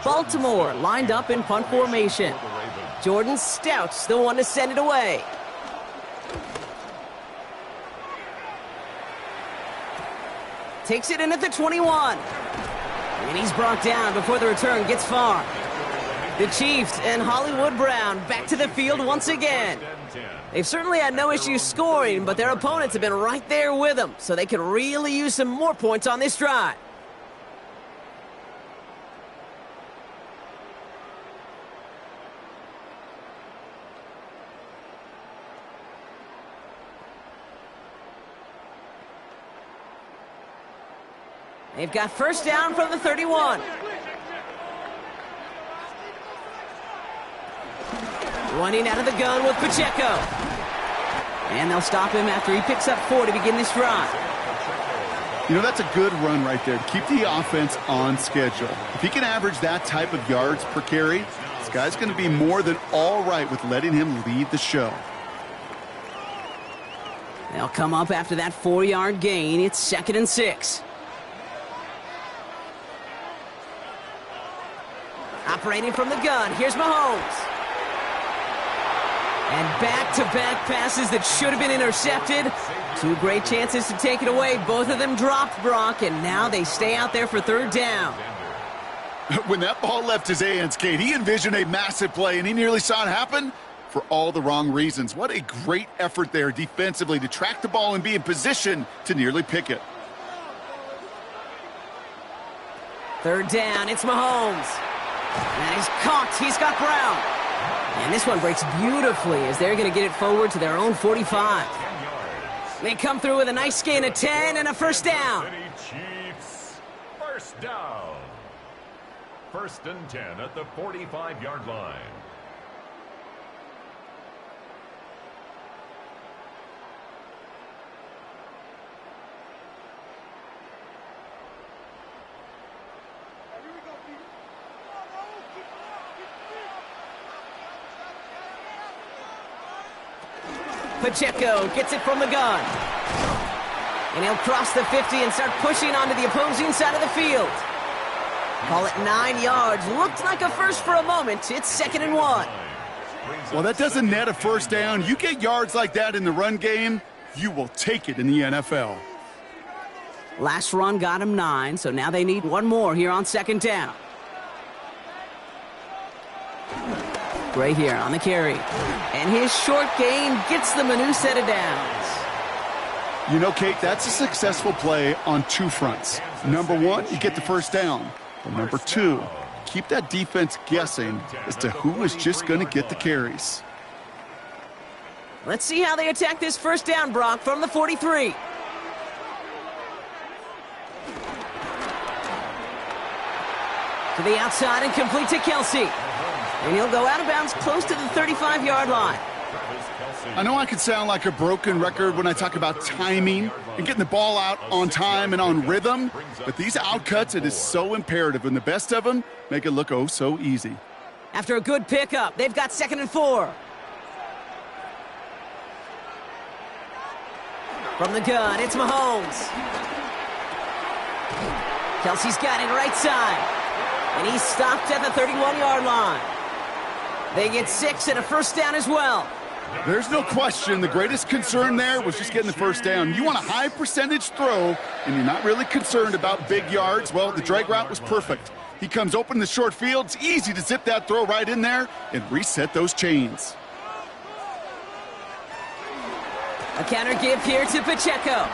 Baltimore lined up in punt formation. Jordan Stout's the one to send it away. Takes it in at the 21. And he's brought down before the return gets far. The Chiefs and Hollywood Brown back to the field once again. They've certainly had no issues scoring, but their opponents have been right there with them, so they can really use some more points on this drive. They've got 1st down from the 31. Running out of the gun with Pacheco. And they'll stop him after he picks up 4 to begin this drive. You know, that's a good run right there to keep the offense on schedule. If he can average that type of yards per carry, this guy's going to be more than all right with letting him lead the show. They'll come up after that 4-yard gain. It's 2nd and 6. Operating from the gun, here's Mahomes. And back-to-back passes that should have been intercepted. 2 great chances to take it away. Both of them dropped, Brock, and now they stay out there for 3rd down. When that ball left his hands, Kate, he envisioned a massive play, and he nearly saw it happen for all the wrong reasons. What a great effort there defensively to track the ball and be in position to nearly pick it. 3rd down, it's Mahomes. And he's caught. He's got Brown. And this one breaks beautifully as they're going to get it forward to their own 45. They come through with a nice gain of 10 and a 1st down. Chiefs, 1st down. 1st and 10 at the 45-yard line. Pacheco gets it from the gun. And he'll cross the 50 and start pushing onto the opposing side of the field. Call it 9 yards. Looked like a first for a moment. It's 2nd and 1. Well, that doesn't net a 1st down. You get yards like that in the run game, you will take it in the NFL. Last run got him 9, so now they need 1 more here on 2nd down. Right here on the carry. And his short gain gets them a new set of downs. You know, Kate, that's a successful play on 2 fronts. Number 1, you get the 1st down. But number 2, keep that defense guessing as to who is just going to get the carries. Let's see how they attack this 1st down, Brock, from the 43. To the outside and complete to Kelsey. And he'll go out of bounds close to the 35-yard line. I know I can sound like a broken record when I talk about timing and getting the ball out on time and on rhythm, but these outcuts, it is so imperative, and the best of them make it look oh so easy. After a good pickup, they've got 2nd and 4. From the gun, it's Mahomes. Kelsey's got it right side. And he's stopped at the 31-yard line. They get 6 and a 1st down as well. There's no question the greatest concern there was just getting the 1st down. You want a high percentage throw, and you're not really concerned about big yards. Well, the drag route was perfect. He comes open in the short field. It's easy to zip that throw right in there and reset those chains. A counter give here to Pacheco.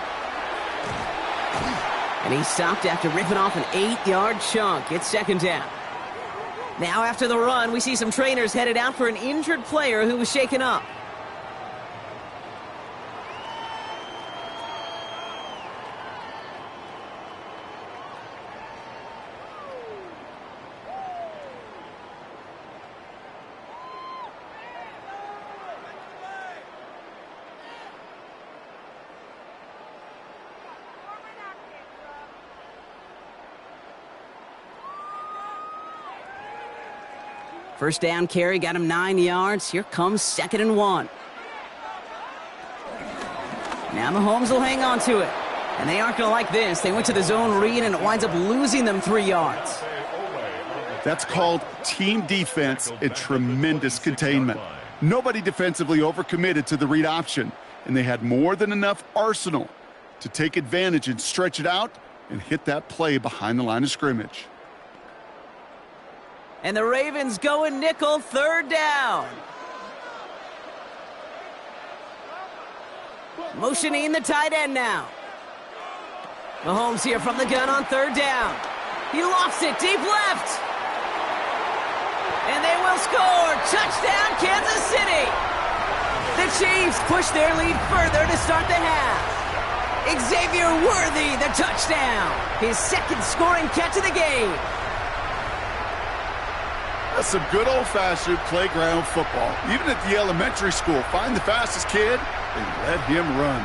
And he stopped after ripping off an 8-yard chunk. It's 2nd down. Now after the run, we see some trainers headed out for an injured player who was shaken up. First down carry got him 9 yards. Here comes 2nd and 1. Now Mahomes will hang on to it. And they aren't going to like this. They went to the zone read, and it winds up losing them 3 yards. That's called team defense and tremendous containment. Nobody defensively overcommitted to the read option, and they had more than enough arsenal to take advantage and stretch it out and hit that play behind the line of scrimmage. And the Ravens go in nickel, 3rd down. Motioning the tight end now. Mahomes here from the gun on 3rd down. He lofts it deep left. And they will score. Touchdown, Kansas City. The Chiefs push their lead further to start the half. Xavier Worthy, the touchdown. His 2nd scoring catch of the game. That's some good old-fashioned playground football. Even at the elementary school, find the fastest kid and let him run.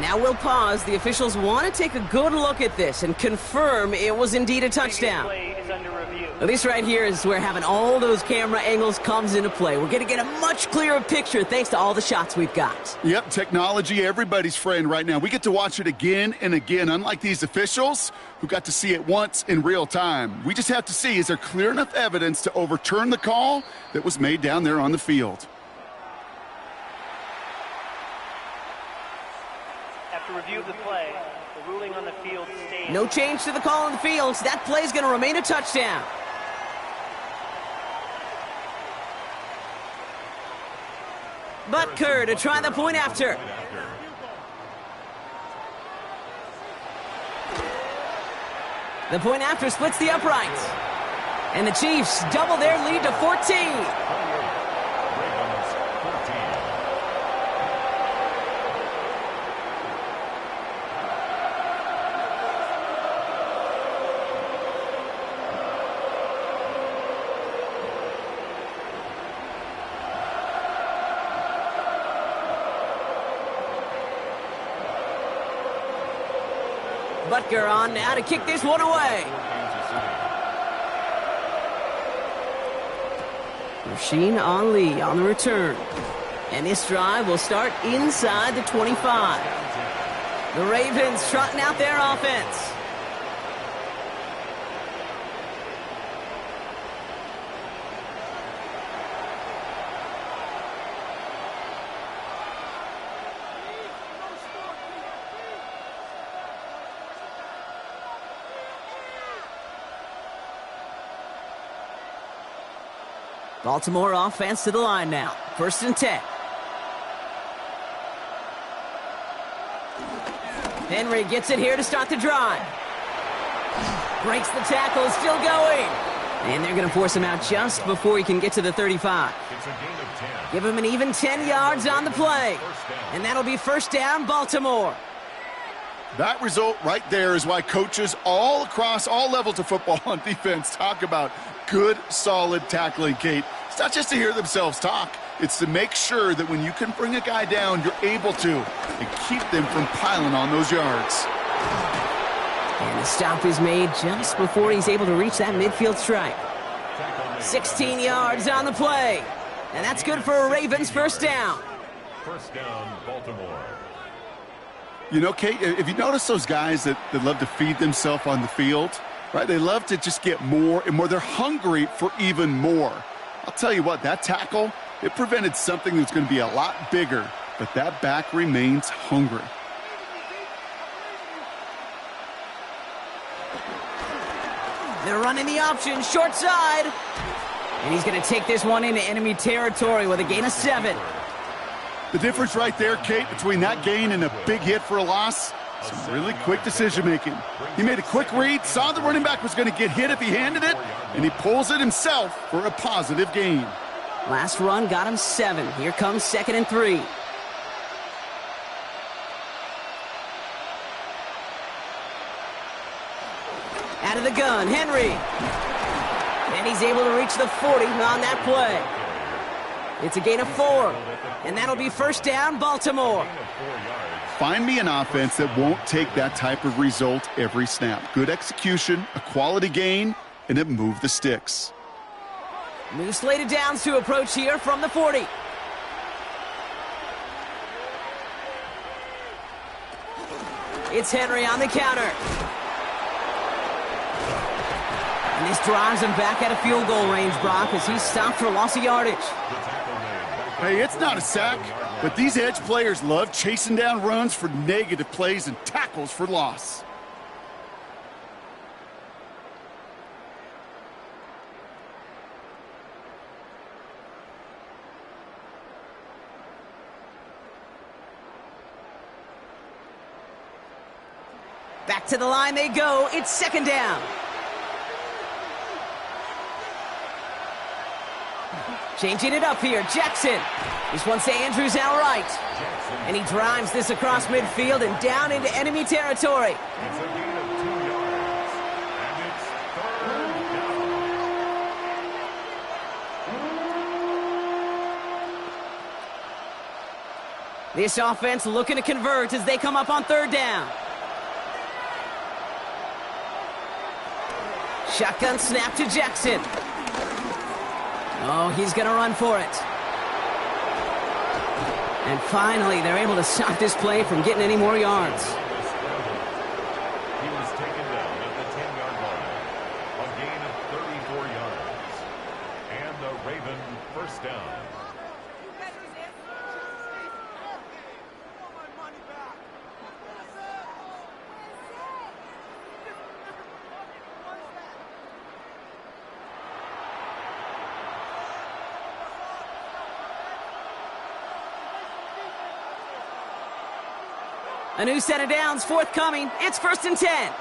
Now we'll pause. The officials want to take a good look at this and confirm it was indeed a touchdown. This right here is where having all those camera angles comes into play. We're going to get a much clearer picture thanks to all the shots we've got. Yep, technology, everybody's friend right now. We get to watch it again and again, unlike these officials who got to see it once in real time. We just have to see, is there clear enough evidence to overturn the call that was made down there on the field? After review of the play, the ruling on the field stays. No change to the call on the field, so that play is going to remain a touchdown. Butker to try the point after. The point after splits the uprights. And the Chiefs double their lead to 14. Butker on now to kick this one away. Rasheen Ali on the return. And this drive will start inside the 25. The Ravens trotting out their offense. Baltimore offense to the line now. 1st and 10. Henry gets it here to start the drive. Breaks the tackle, still going. And they're going to force him out just before he can get to the 35. It's a gain of 10. Give him an even 10 yards on the play. And that'll be 1st down, Baltimore. That result right there is why coaches all across all levels of football on defense talk about good, solid tackling, Kate. It's not just to hear themselves talk. It's to make sure that when you can bring a guy down, you're able to and keep them from piling on those yards. And the stop is made just before he's able to reach that midfield stripe. 16 yards on the play. And that's good for a Ravens 1st down. 1st down, Baltimore. You know, Kate, if you notice those guys that love to feed themselves on the field, right? They love to just get more and more. They're hungry for even more. I'll tell you what, that tackle, it prevented something that's going to be a lot bigger, but that back remains hungry. They're running the option, short side. And he's going to take this one into enemy territory with a gain of 7. The difference right there, Kate, between that gain and a big hit for a loss, some really quick decision-making. He made a quick read, saw the running back was going to get hit if he handed it, and he pulls it himself for a positive gain. Last run got him 7. Here comes 2nd and 3. Out of the gun, Henry. And he's able to reach the 40 on that play. It's a gain of 4. And that'll be 1st down, Baltimore. Find me an offense that won't take that type of result every snap. Good execution, a quality gain, and it moved the sticks. New slated downs to approach here from the 40. It's Henry on the counter. And this drives him back out of field goal range, Brock, as he's stopped for loss of yardage. Hey, it's not a sack, but these edge players love chasing down runs for negative plays and tackles for loss. Back to the line they go. It's second down. Changing it up here. Jackson. This one's to Andrews out right. And he drives this across midfield and down into enemy territory. It's a gain of 2 yards. And it's third down. This offense looking to convert as they come up on third down. Shotgun snap to Jackson. Oh, he's going to run for it. And finally, they're able to stop this play from getting any more yards. He was taken down at the 10-yard line. A gain of 34 yards. And the Raven first down. A new set of downs forthcoming. It's 1st and 10.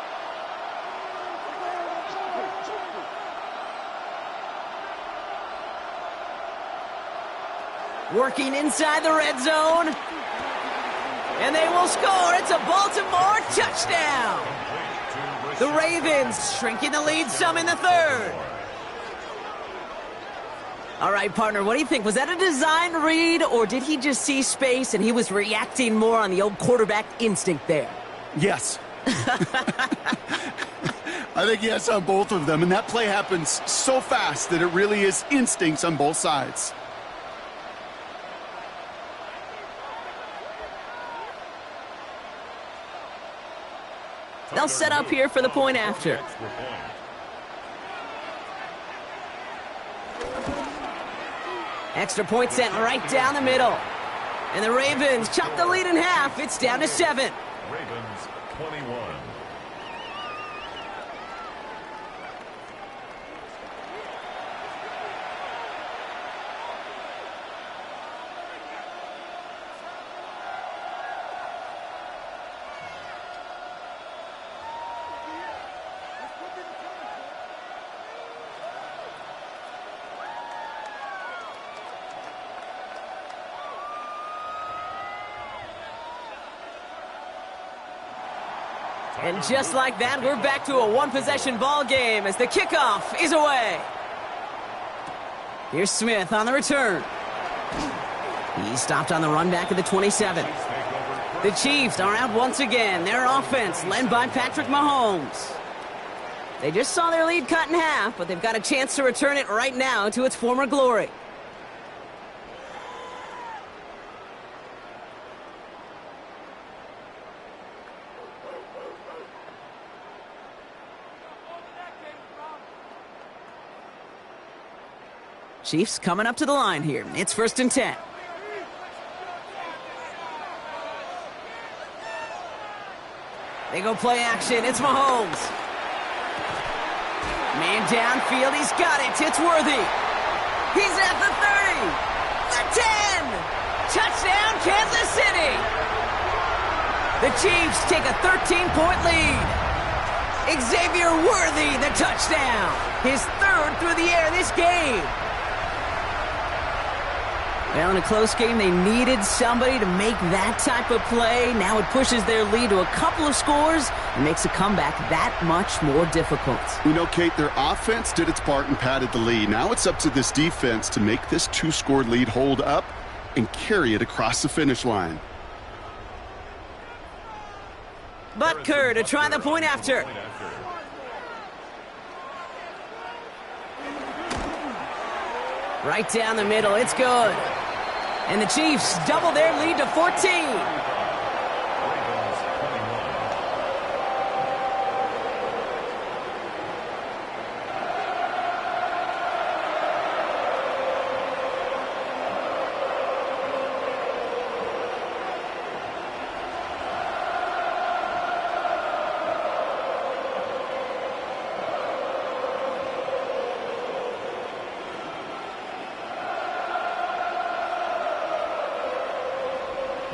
Working inside the red zone. And they will score. It's a Baltimore touchdown. The Ravens shrinking the lead some in the third. All right, partner, what do you think? Was that a design read, or did he just see space and he was reacting more on the old quarterback instinct there? Yes. I think yes on both of them, and that play happens so fast that it really is instincts on both sides. They'll set up here for the point after. Extra point sent right down the middle. And the Ravens chop the lead in half. It's down to 7. Ravens 21. And just like that, we're back to a one-possession ball game as the kickoff is away. Here's Smith on the return. He stopped on the run back at the 27. The Chiefs are out once again. Their offense led by Patrick Mahomes. They just saw their lead cut in half, but they've got a chance to return it right now to its former glory. Chiefs coming up to the line here. It's 1st and 10. They go play action. It's Mahomes. Man downfield. He's got it. It's Worthy. He's at the 30. The 10. Touchdown, Kansas City. The Chiefs take a 13-point lead. Xavier Worthy, the touchdown. His 3rd through the air this game. Well, in a close game, they needed somebody to make that type of play. Now it pushes their lead to a couple of scores and makes a comeback that much more difficult. You know, Kate, their offense did its part and padded the lead. Now it's up to this defense to make this 2-score lead hold up and carry it across the finish line. Butker to try the point after. Right down the middle, it's good. And the Chiefs double their lead to 14.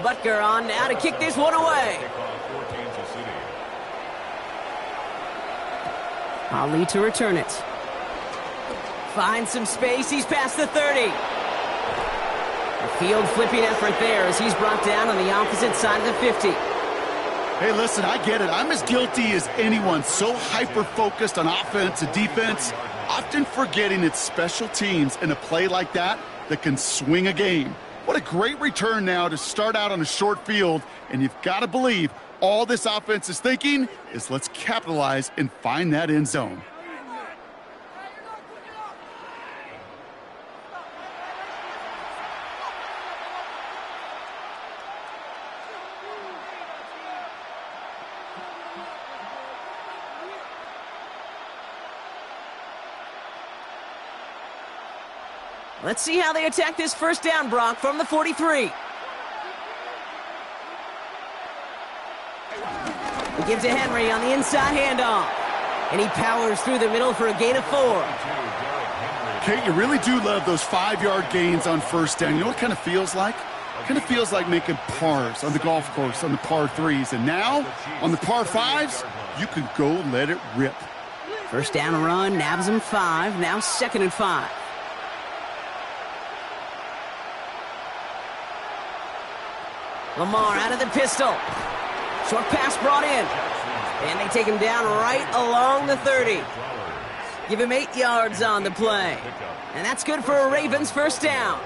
Butker on now to kick this one away. Ali to return it. Finds some space. He's past the 30. A field flipping effort there as he's brought down on the opposite side of the 50. Hey, listen, I get it. I'm as guilty as anyone. So hyper-focused on offense and defense, often forgetting it's special teams in a play like that that can swing a game. What a great return now to start out on a short field, and you've got to believe all this offense is thinking is let's capitalize and find that end zone. Let's see how they attack this first down, Brock, from the 43. He gives to Henry on the inside handoff. And he powers through the middle for a gain of 4. Kate, you really do love those 5-yard gains on first down. You know what it kind of feels like? It kind of feels like making pars on the golf course on the par 3s. And now, on the par 5s, you can go let it rip. First down run, nabs him 5. Now 2nd and 5. Lamar out of the pistol. Short pass brought in. And they take him down right along the 30. Give him 8 yards on the play. And that's good for a Ravens first down.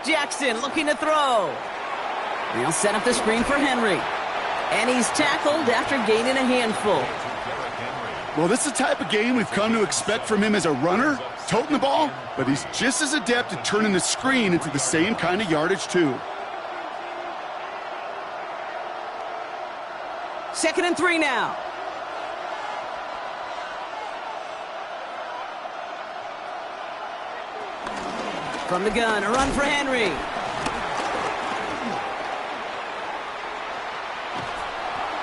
Jackson looking to throw. They'll set up the screen for Henry. And he's tackled after gaining a handful. Well, this is the type of game we've come to expect from him as a runner, toting the ball, but he's just as adept at turning the screen into the same kind of yardage, too. 2nd and 3 now. From the gun, a run for Henry.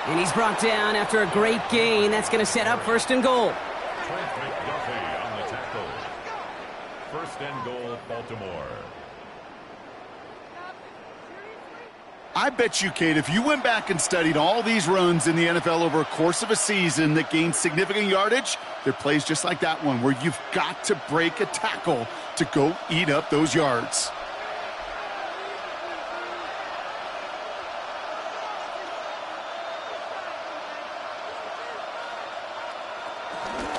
And he's brought down after a great gain. That's going to set up 1st and goal. Trent McDuffie on the tackle. 1st and goal, Baltimore. I bet you, Kate, if you went back and studied all these runs in the NFL over a course of a season that gained significant yardage, there are plays just like that one where you've got to break a tackle to go eat up those yards.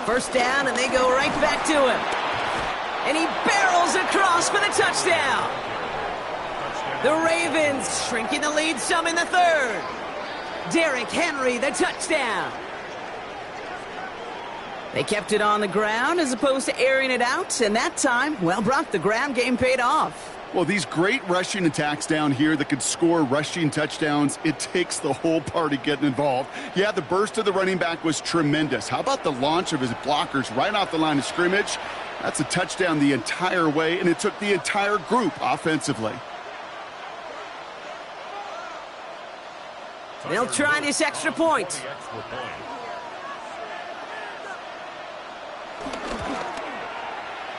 First down, and they go right back to him. And he barrels across for the touchdown. The Ravens shrinking the lead some in the 3rd. Derrick Henry, the touchdown. They kept it on the ground as opposed to airing it out, and that time, well, Brock, the ground game paid off. Well, these great rushing attacks down here that could score rushing touchdowns, it takes the whole party getting involved. Yeah, the burst of the running back was tremendous. How about the launch of his blockers right off the line of scrimmage? That's a touchdown the entire way, and it took the entire group offensively. They'll try this extra point.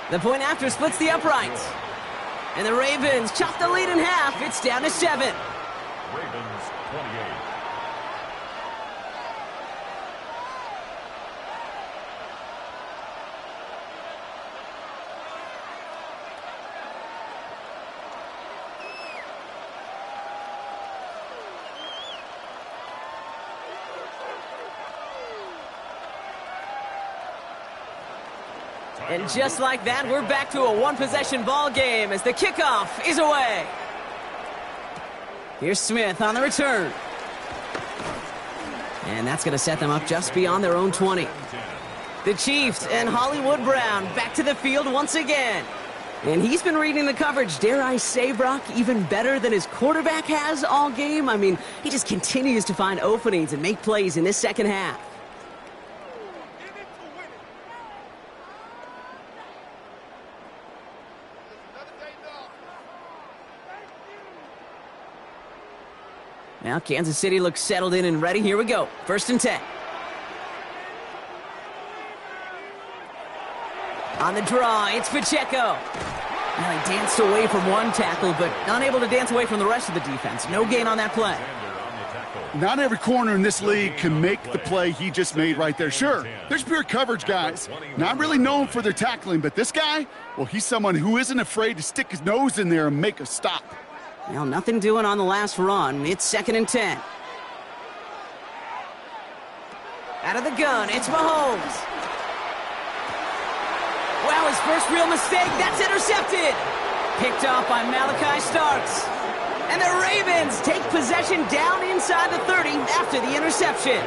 The point after splits the uprights. And the Ravens chop the lead in half. It's down to 7. Ravens 28. And just like that, we're back to a one-possession ball game as the kickoff is away. Here's Smith on the return. And that's going to set them up just beyond their own 20. The Chiefs and Hollywood Brown back to the field once again. And he's been reading the coverage, dare I say, Brock, even better than his quarterback has all game. I mean, he just continues to find openings and make plays in this second half. Now Kansas City looks settled in and ready. Here we go. 1st and 10. On the draw, it's Pacheco. Now he danced away from one tackle, but unable to dance away from the rest of the defense. No gain on that play. Not every corner in this league can make the play he just made right there. Sure, there's pure coverage guys, not really known for their tackling, but this guy, well, he's someone who isn't afraid to stick his nose in there and make a stop. Well, nothing doing on the last run. It's 2nd and 10. Out of the gun, it's Mahomes. Wow, his first real mistake. That's intercepted. Picked off by Malachi Starks. And the Ravens take possession down inside the 30 after the interception.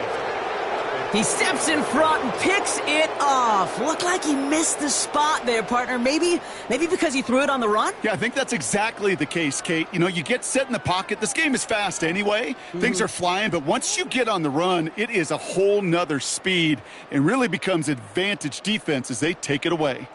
He steps in front and picks it off. Looked like he missed the spot there, partner. Maybe because he threw it on the run? Yeah, I think that's exactly the case, Kate. You know, you get set in the pocket. This game is fast anyway. Things are flying, but once you get on the run, it is a whole nother speed and really becomes advantage defense as they take it away.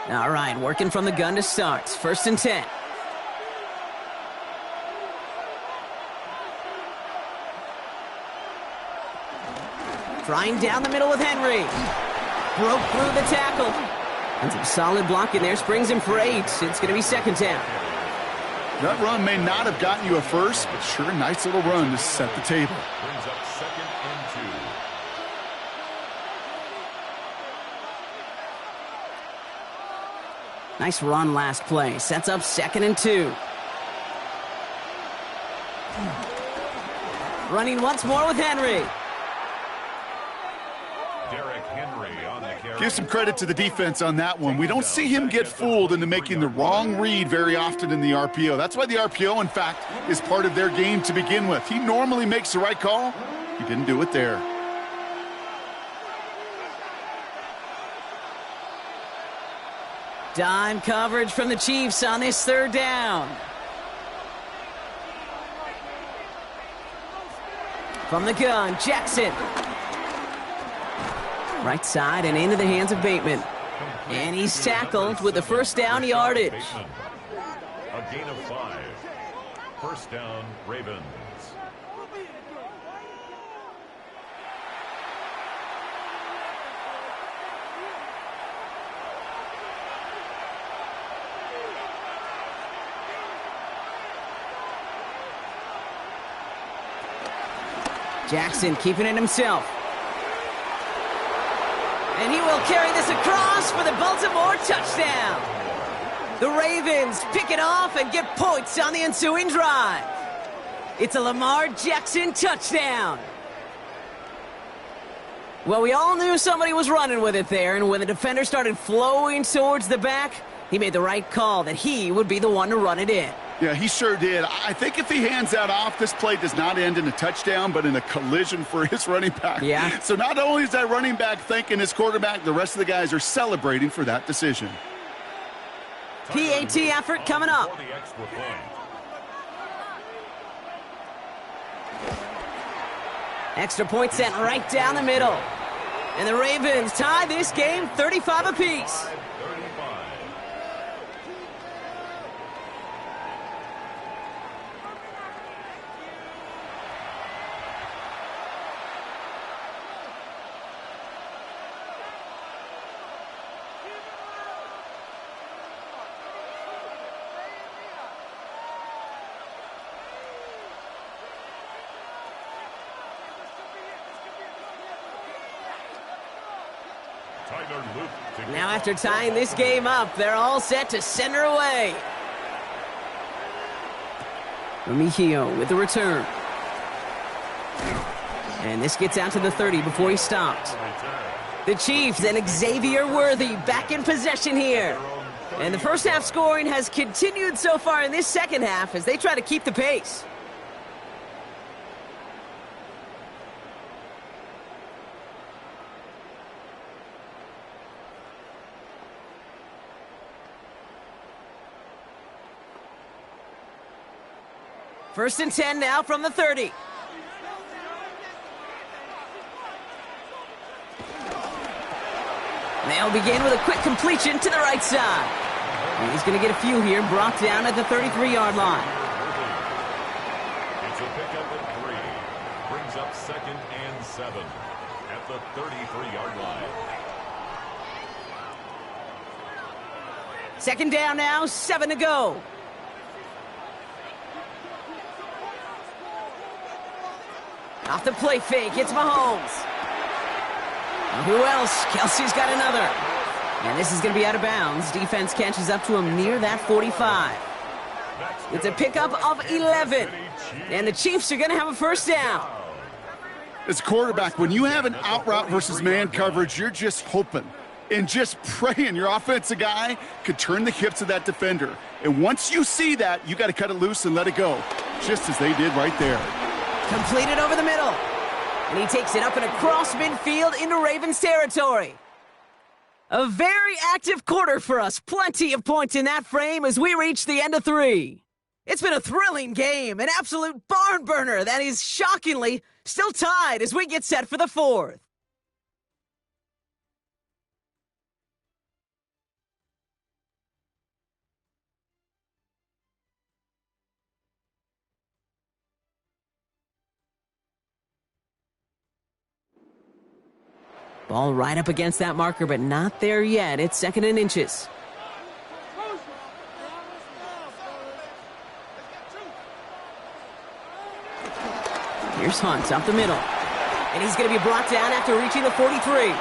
All right, working from the gun to start. 1st and 10. Trying down the middle with Henry. Broke through the tackle. And some solid blocking there. Springs him for 8. It's going to be 2nd down. That run may not have gotten you a first, but sure, a nice little run to set the table. Brings up 2nd and 2. Nice run last play. Sets up 2nd and 2. Running once more with Henry. Derrick Henry on the carry. Give some credit to the defense on that one. We don't see him get fooled into making the wrong read very often in the RPO. That's why the RPO, in fact, is part of their game to begin with. He normally makes the right call. He didn't do it there. Dime coverage from the Chiefs on this 3rd down. From the gun, Jackson. Right side and into the hands of Bateman. And he's tackled with the 1st down yardage. A gain of 5. 1st down, Ravens. Jackson keeping it himself. And he will carry this across for the Baltimore touchdown. The Ravens pick it off and get points on the ensuing drive. It's a Lamar Jackson touchdown. Well, we all knew somebody was running with it there, and when the defender started flowing towards the back, he made the right call that he would be the one to run it in. Yeah, he sure did. I think if he hands that off, this play does not end in a touchdown, but in a collision for his running back. Yeah. So not only is that running back thanking his quarterback, the rest of the guys are celebrating for that decision. PAT effort coming up. Extra point sent right down the middle. And the Ravens tie this game 35 apiece. Now after tying this game up, they're all set to send her away. Remigio with the return. And this gets out to the 30 before he stopped. The Chiefs and Xavier Worthy back in possession here. And the first half scoring has continued so far in this second half as they try to keep the pace. First and 10 now from the 30. They'll begin with a quick completion to the right side. And he's going to get a few here, brought down at the 33-yard line. It's a pickup at 3. Brings up 2nd and 7 at the 33-yard line. Second down now, 7 to go. Off the play fake, it's Mahomes. Who else? Kelsey's got another. And this is going to be out of bounds. Defense catches up to him near that 45. It's a pickup of 11. And the Chiefs are going to have a first down. As quarterback, when you have an out route versus man coverage, you're just hoping and just praying your offensive guy could turn the hips of that defender. And once you see that, you got to cut it loose and let it go, just as they did right there. Completed over the middle. And he takes it up and across midfield into Ravens territory. A very active quarter for us. Plenty of points in that frame as we reach the end of 3. It's been a thrilling game, an absolute barn burner that is shockingly still tied as we get set for the 4th. Ball right up against that marker, but not there yet. It's 2nd and inches. Here's Hunt up the middle. And he's going to be brought down after reaching the 43.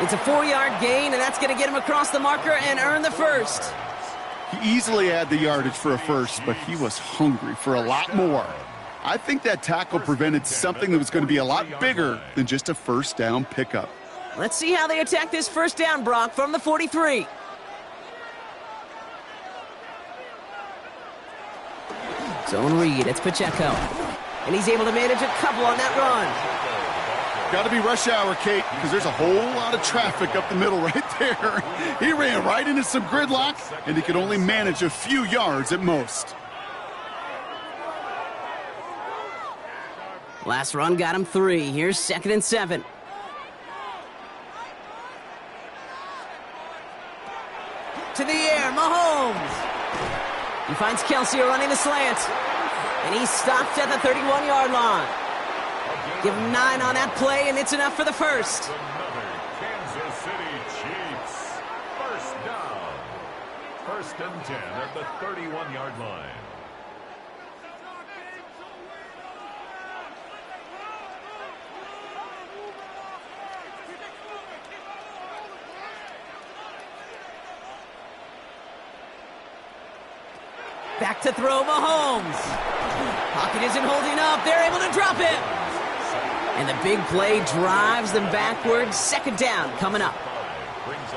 It's a 4-yard gain, and that's going to get him across the marker and earn the first. He easily had the yardage for a first, but he was hungry for a lot more. I think that tackle prevented something that was going to be a lot bigger than just a first down pickup. Let's see how they attack this first down, Brock, from the 43. Zone read, it's Pacheco. And he's able to manage a couple on that run. Got to be rush hour, Kate, because there's a whole lot of traffic up the middle right there. He ran right into some gridlock, and he could only manage a few yards at most. Last run got him 3. Here's 2nd and 7. To the air, Mahomes. He finds Kelsey running the slant. And he stopped at the 31-yard line. Give him 9 on that play, and it's enough for the first. Another Kansas City Chiefs. First down. 1st and 10 at the 31-yard line. Back to throw, Mahomes. Pocket isn't holding up. They're able to drop it. And the big play drives them backwards. 2nd down coming up.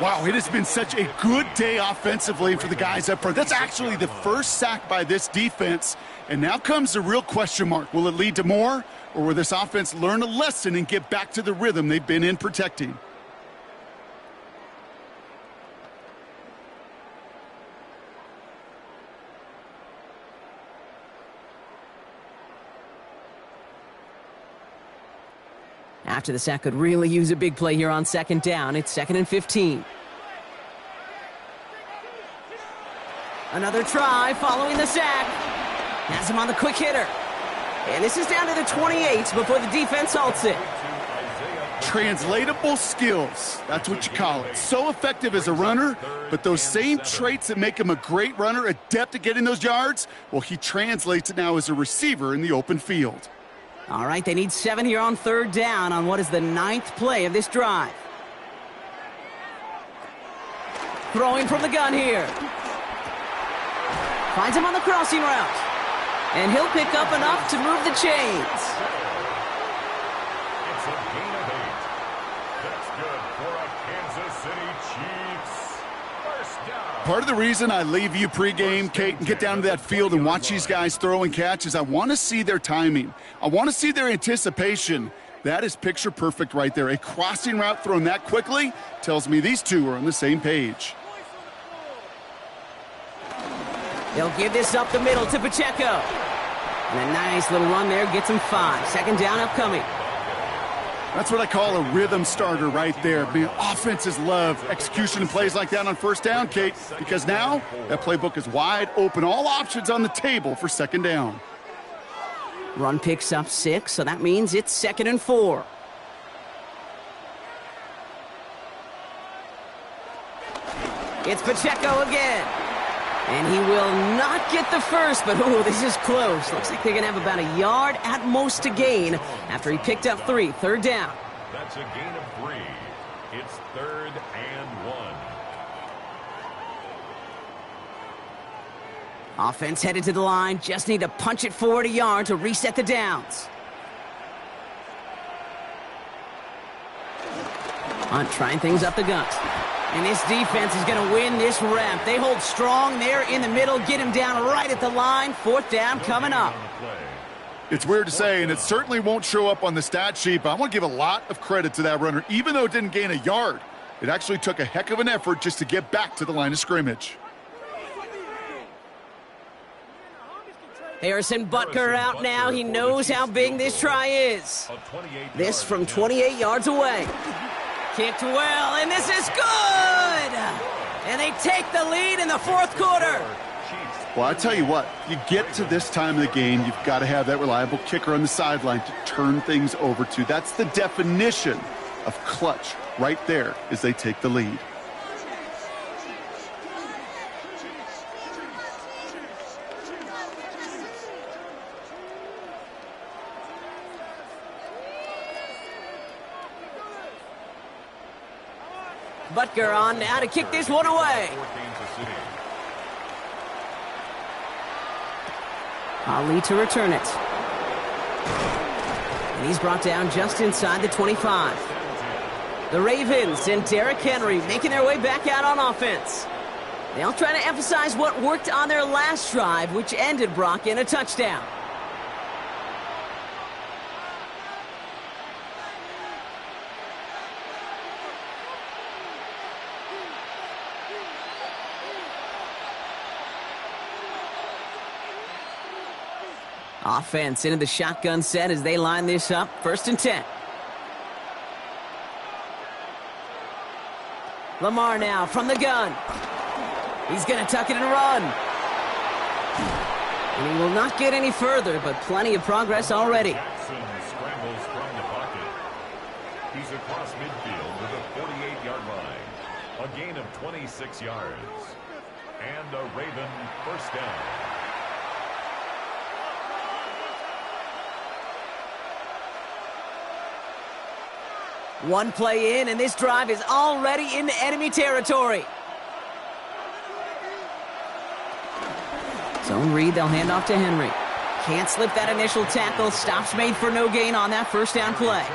Wow, it has been such a good day offensively for the guys up front. That's actually the first sack by this defense. And now comes the real question mark. Will it lead to more? Or will this offense learn a lesson and get back to the rhythm they've been in protecting? After the sack could really use a big play here on 2nd down. It's 2nd and 15. Another try following the sack. Has him on the quick hitter. And this is down to the 28 before the defense halts it. Translatable skills. That's what you call it. So effective as a runner, but those same traits that make him a great runner, adept at getting those yards, well, he translates it now as a receiver in the open field. All right, they need 7 here on 3rd down on what is the 9th play of this drive. Throwing from the gun here. Finds him on the crossing route. And he'll pick up enough to move the chains. It's a gain of 8. That's good for a Kansas City Chiefs. First down. Part of the reason I leave you pregame, Kate, and get down to that field and watch these guys throw and catch is I want to see their timing. I want to see their anticipation. That is picture perfect right there. A crossing route thrown that quickly tells me these two are on the same page. They'll give this up the middle to Pacheco. And a nice little run there gets him 5. Second down upcoming. That's what I call a rhythm starter right there. Man, offenses love execution and plays like that on first down, Kate, because now that playbook is wide open. All options on the table for second down. Run picks up 6, so that means it's 2nd and 4. It's Pacheco again. And he will not get the first, but oh, this is close. Looks like they're going to have about a yard at most to gain after he picked up 3. Third down. That's a gain of 3. It's 3rd and 1. Offense headed to the line. Just need to punch it forward a yard to reset the downs. Hunt trying things up the gut. And this defense is going to win this rep. They hold strong there in the middle, get him down right at the line. 4th down coming up. It's weird to say, and it certainly won't show up on the stat sheet, but I want to give a lot of credit to that runner. Even though it didn't gain a yard, it actually took a heck of an effort just to get back to the line of scrimmage. Harrison Butker out now. He knows how big this try is. This from 28 yards away. Kicked well, and this is good! And they take the lead in the 4th quarter. Well, I tell you what, you get to this time of the game, you've got to have that reliable kicker on the sideline to turn things over to. That's the definition of clutch right there as they take the lead. Butker on now to kick this one away. Ali to return it. And he's brought down just inside the 25. The Ravens and Derrick Henry making their way back out on offense. They'll try to emphasize what worked on their last drive, which ended, Brock, in a touchdown. Offense into the shotgun set as they line this up. 1st and 10. Lamar now from the gun. He's going to tuck it and run. And he will not get any further, but plenty of progress already. Jackson scrambles from the pocket. He's across midfield with a 48-yard line. A gain of 26 yards. And a Raven first down. One play in, and this drive is already into enemy territory. Zone read, they'll hand off to Henry. Can't slip that initial tackle. Stops made for no gain on that first down play.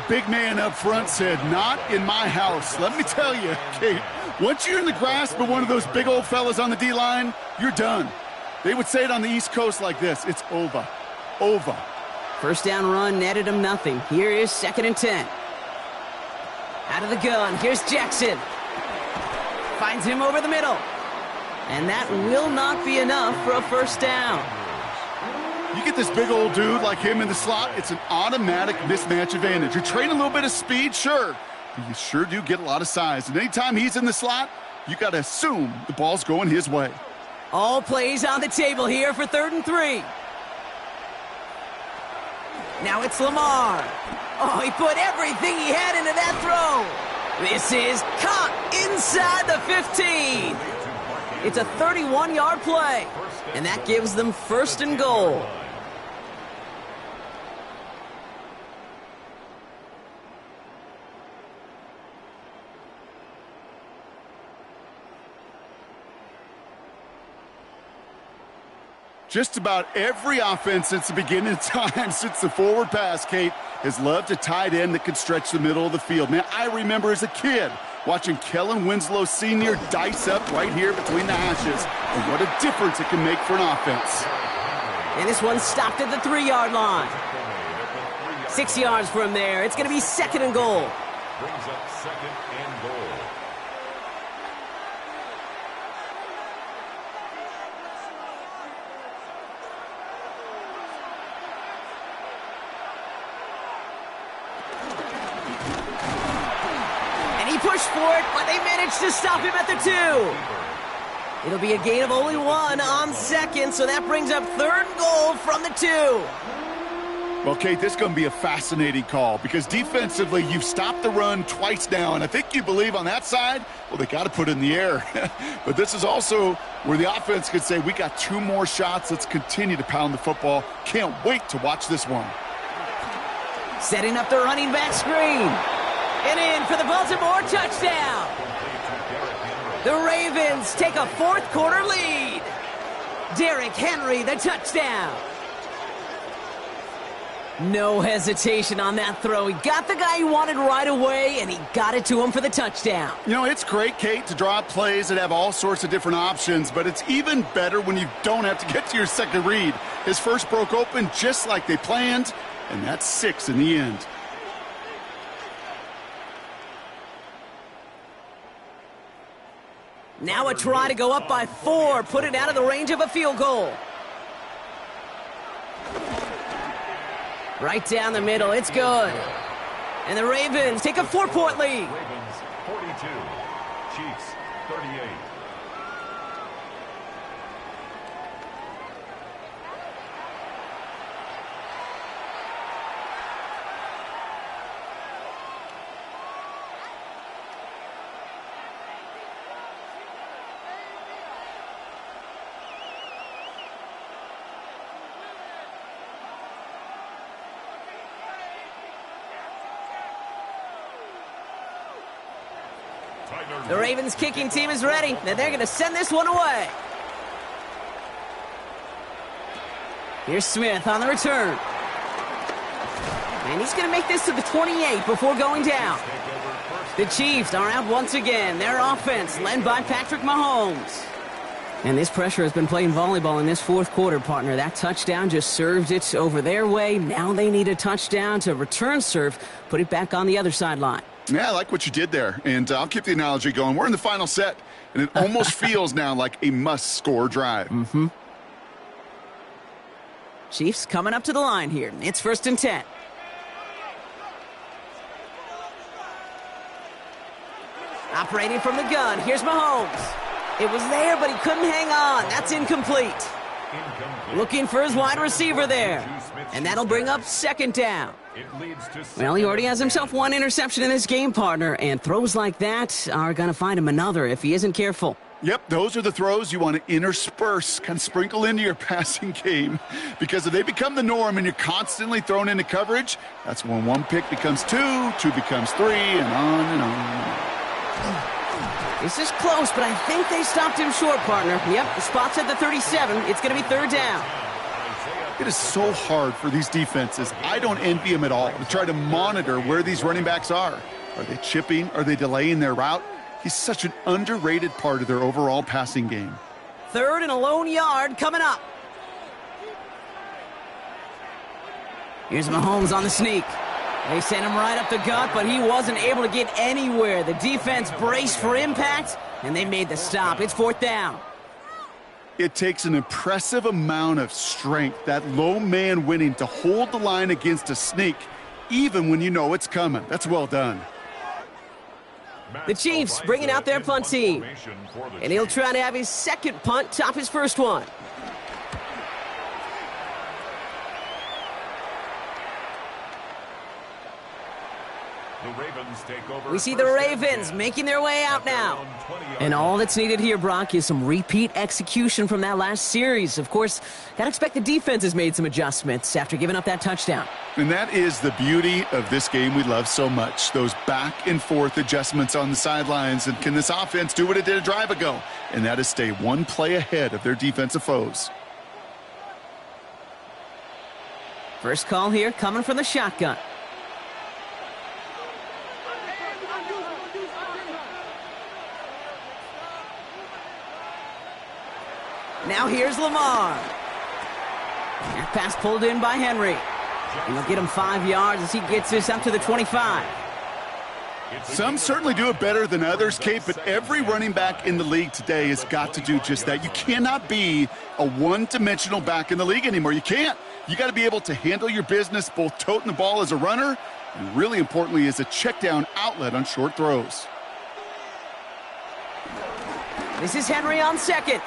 Big man up front said, not in my house. Let me tell you, Kate, once you're in the grasp of one of those big old fellas on the D-line, you're done. They would say it on the East Coast like this. It's over. Over. First down run netted him nothing. Here is 2nd and 10. Out of the gun, here's Jackson. Finds him over the middle. And that will not be enough for a first down. You get this big old dude like him in the slot, it's an automatic mismatch advantage. You're trading a little bit of speed, sure, but you sure do get a lot of size. And anytime he's in the slot, you got to assume the ball's going his way. All plays on the table here for 3rd and 3. Now it's Lamar. Oh, he put everything he had into that throw. This is caught inside the 15. It's a 31-yard play, and that gives them 1st and goal. Just about every offense since the beginning of time, since the forward pass, Kate, has loved a tight end that can stretch the middle of the field. Man, I remember as a kid watching Kellen Winslow Sr. dice up right here between the hashes. And what a difference it can make for an offense. And this one stopped at the 3-yard line. 6 yards from there. It's going to be 2nd and goal. Brings up 2nd and goal. And he pushed for it, but they managed to stop him at the 2. It'll be a gain of only 1 on 2nd, so that brings up 3rd and goal from the 2. Well, Kate, this is going to be a fascinating call because defensively, you've stopped the run twice now, and I think you believe on that side, well, they got to put it in the air. But this is also where the offense could say, we got 2 more shots. Let's continue to pound the football. Can't wait to watch this one. Setting up the running back screen. And in for the Baltimore touchdown. The Ravens take a 4th quarter lead. Derrick Henry, the touchdown. No hesitation on that throw. He got the guy he wanted right away, and he got it to him for the touchdown. You know, it's great, Kate, to draw up plays that have all sorts of different options, but it's even better when you don't have to get to your second read. His first broke open just like they planned, and that's 6 in the end. Now a try to go up by 4, put it out of the range of a field goal. Right down the middle, it's good. And the Ravens take a 4-point lead. Ravens 42, Chiefs 38. The Ravens kicking team is ready, and they're going to send this one away. Here's Smith on the return. And he's going to make this to the 28 before going down. The Chiefs are out once again. Their offense led by Patrick Mahomes. And this pressure has been playing volleyball in this 4th quarter, partner. That touchdown just served it over their way. Now they need a touchdown to return serve, put it back on the other sideline. Yeah, I like what you did there, and I'll keep the analogy going. We're in the final set, and it almost feels now like a must-score drive. Chiefs coming up to the line here. It's 1st and 10. Operating from the gun, here's Mahomes. It was there, but he couldn't hang on. That's incomplete. Looking for his wide receiver there, and that'll bring up 2nd down. Well, he already has himself 1 interception in this game, partner, and throws like that are going to find him another if he isn't careful. Yep, those are the throws you want to intersperse, kind of sprinkle into your passing game, because if they become the norm and you're constantly thrown into coverage, that's when 1 pick becomes 2, 2 becomes 3, and on and on. This is close, but I think they stopped him short, partner. Yep, the spot's at the 37. It's going to be 3rd down. It is so hard for these defenses. I don't envy them at all to try to monitor where these running backs are. Are they chipping? Are they delaying their route? He's such an underrated part of their overall passing game. 3rd and a lone yard coming up. Here's Mahomes on the sneak. They sent him right up the gut, but he wasn't able to get anywhere. The defense braced for impact, and they made the stop. It's 4th down. It takes an impressive amount of strength, that low man winning, to hold the line against a sneak, even when you know it's coming. That's well done. The Chiefs bringing out their punt team. And he'll try to have his 2nd punt top his 1st one. We see the Ravens making their way out now. And all that's needed here, Brock, is some repeat execution from that last series. Of course, got to expect the defense has made some adjustments after giving up that touchdown. And that is the beauty of this game we love so much, those back-and-forth adjustments on the sidelines. And can this offense do what it did a drive ago? And that is stay 1 play ahead of their defensive foes. First call here coming from the shotgun. Now here's Lamar. That pass pulled in by Henry. And they'll get him 5 yards as he gets this up to the 25. Some certainly do it better than others, Kate, but every running back in the league today has got to do just that. You cannot be a one-dimensional back in the league anymore. You can't. You got to be able to handle your business, both toting the ball as a runner and really importantly as a check-down outlet on short throws. This is Henry on second.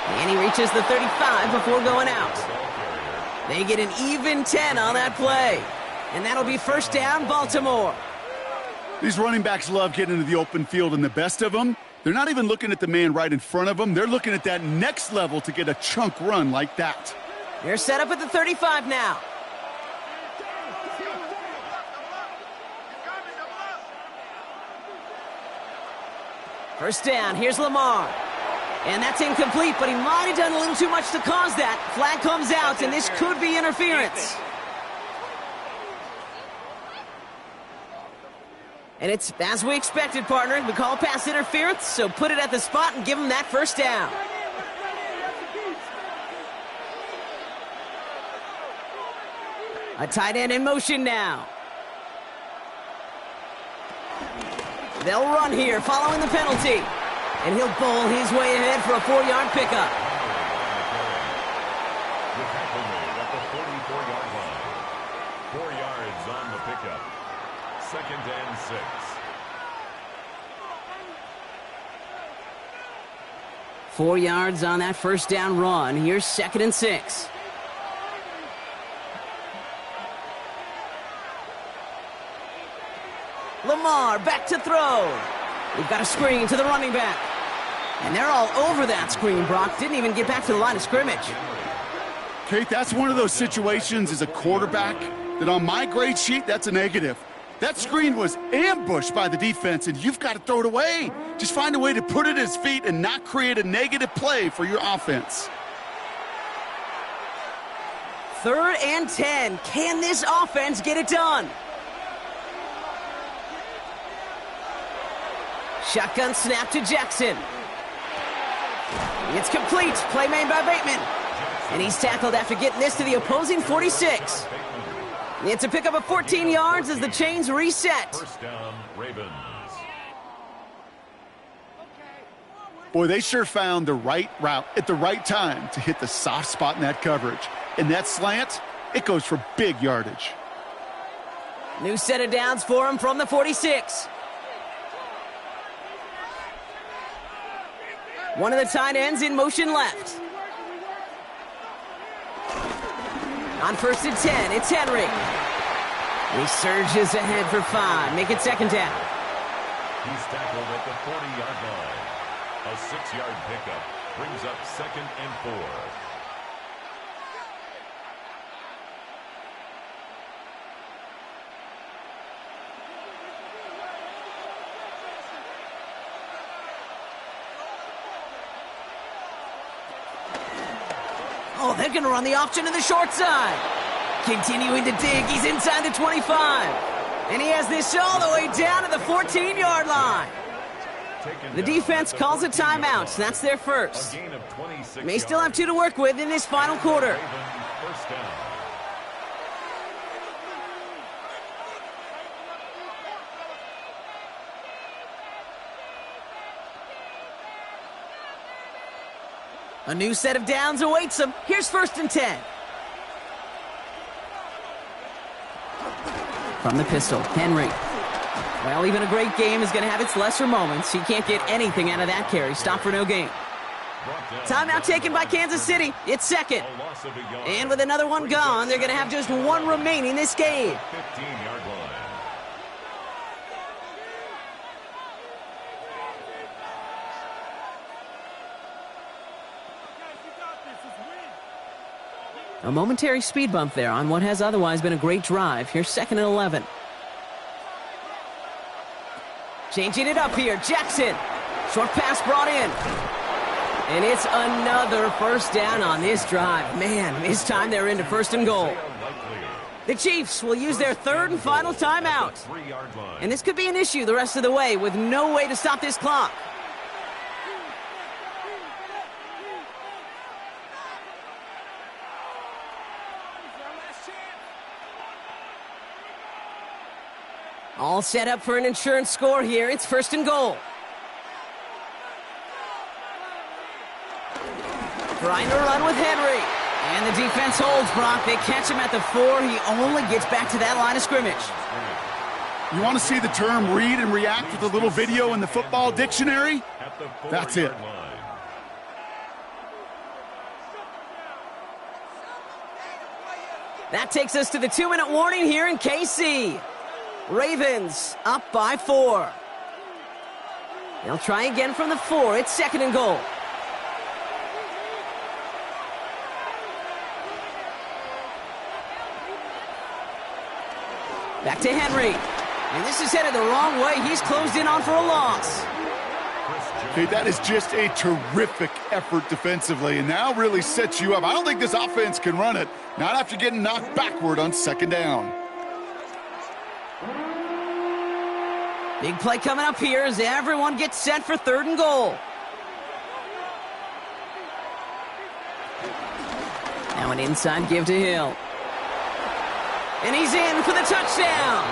And he reaches the 35 before going out. They get an even 10 on that play. And that'll be first down, Baltimore. These running backs love getting into the open field, and the best of them, they're not even looking at the man right in front of them. They're looking at that next level to get a chunk run like that. They're set up at the 35 now. First down, here's Lamar. And that's incomplete, but he might have done a little too much to cause that. Flag comes out, and this could be interference. And it's as we expected, partner. We call pass interference, so put it at the spot and give him that first down. A tight end in motion now. They'll run here following the penalty. And he'll bowl his way ahead for a 4-yard pickup. The tackle made at the 44-yard line. 4 yards on the pickup. 2nd and 6. Four yards on that first down run. Here's 2nd and 6. Lamar back to throw. We've got a screen to the running back. And they're all over that screen, Brock. Didn't even get back to the line of scrimmage. Kate, that's one of those situations as a quarterback that on my grade sheet, that's a negative. That screen was ambushed by the defense, and you've got to throw it away. Just find a way to put it at his feet and not create a negative play for your offense. 3rd and 10. Can this offense get it done? Shotgun snap to Jackson. It's complete. Play made by Bateman. And he's tackled after getting this to the opposing 46. It's a pickup of 14 yards as the chains reset. First down, Ravens. Boy, they sure found the right route at the right time to hit the soft spot in that coverage. And that slant, it goes for big yardage. New set of downs for him from the 46. One of the tight ends in motion left. On 1st and 10, it's Henry. He surges ahead for 5. Make it 2nd down. He's tackled at the 40-yard line. A 6-yard pickup brings up 2nd and 4. Oh, they're going to run the option to the short side. Continuing to dig. He's inside the 25. And he has this all the way down to the 14-yard line. The defense calls a timeout. That's their first. May still have 2 to work with in this final quarter. First down. A new set of downs awaits them. Here's 1st and 10. From the pistol, Henry. Well, even a great game is going to have its lesser moments. He can't get anything out of that carry. Stop for no gain. Timeout taken by Kansas City. It's 2nd. And with another one gone, they're going to have just 1 remaining this game. 15-yard line. A momentary speed bump there on what has otherwise been a great drive. Here's 2nd and 11. Changing it up here, Jackson. Short pass brought in. And it's another first down on this drive. Man, this time they're into first and goal. The Chiefs will use their third and final timeout. And this could be an issue the rest of the way with no way to stop this clock. All set up for an insurance score here. It's first and goal. Trying to run with Henry. And the defense holds, Brock. They catch him at the 4. He only gets back to that line of scrimmage. You want to see the term read and react with a little video in the football dictionary? That's it. That takes us to the 2-minute warning here in KC. Ravens up by 4. They'll try again from the 4. It's second and goal. Back to Henry. And this is headed the wrong way. He's closed in on for a loss. Okay, that is just a terrific effort defensively, and now really sets you up. I don't think this offense can run it, not after getting knocked backward on second down. Big play coming up here as everyone gets set for third and goal. Now an inside give to Hill. And he's in for the touchdown.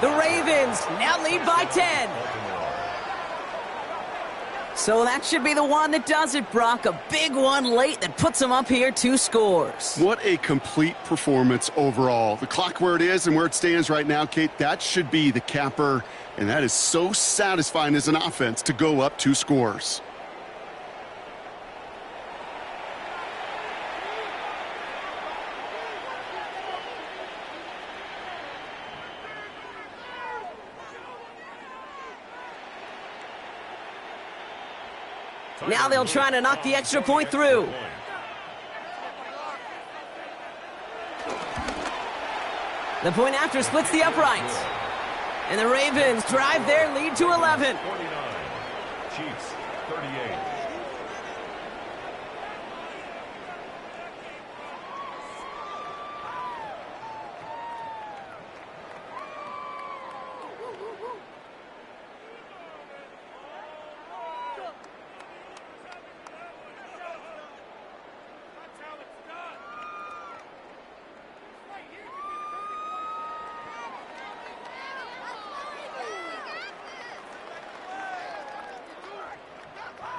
The Ravens now lead by 10. So that should be the one that does it, Brock. A big one late that puts them up here 2 scores. What a complete performance overall. The clock where it is and where it stands right now, Kate, that should be the capper. And that is so satisfying as an offense to go up 2 scores. Now they'll try to knock the extra point through. The point after splits the uprights. And the Ravens drive their lead to 11. 49. Chiefs 38.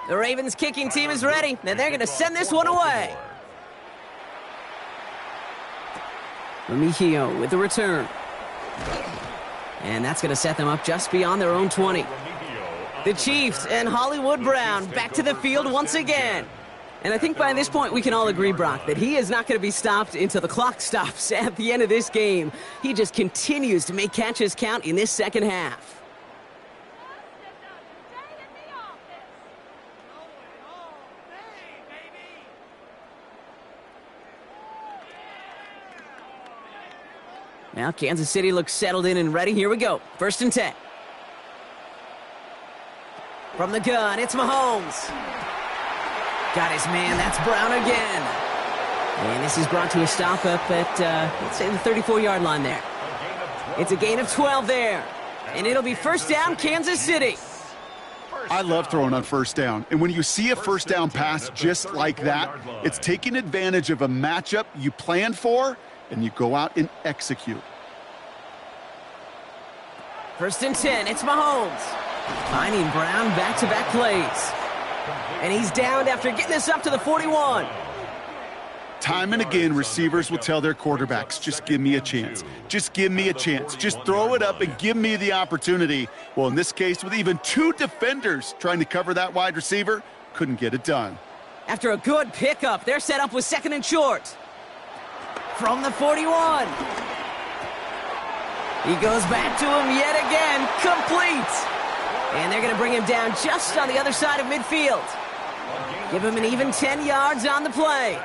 The Ravens kicking team is ready, and they're going to send this one away. Remigio with the return. And that's going to set them up just beyond their own 20. The Chiefs and Hollywood Brown back to the field once again. And I think by this point we can all agree, Brock, that he is not going to be stopped until the clock stops at the end of this game. He just continues to make catches count in this second half. Now Kansas City looks settled in and ready. Here we go. First and 10. From the gun, it's Mahomes. Got his man. That's Brown again. And this is brought to a stop up at, let's say, the 34-yard line there. It's a gain of 12 there. And it'll be first down, Kansas City. I love throwing on first down. And when you see a first down pass just like that, it's taking advantage of a matchup you planned for, and you go out and execute. First and 10, it's Mahomes. Finding Brown back-to-back plays. And he's downed after getting this up to the 41. Time and again, receivers will tell their quarterbacks, just give me a chance. Just give me a chance. Just throw it up and give me the opportunity. Well, in this case, with even 2 defenders trying to cover that wide receiver, couldn't get it done. After a good pickup, they're set up with second and short. From the 41. He goes back to him yet again. Complete. And they're going to bring him down just on the other side of midfield. Give him an even 10 yards on the play.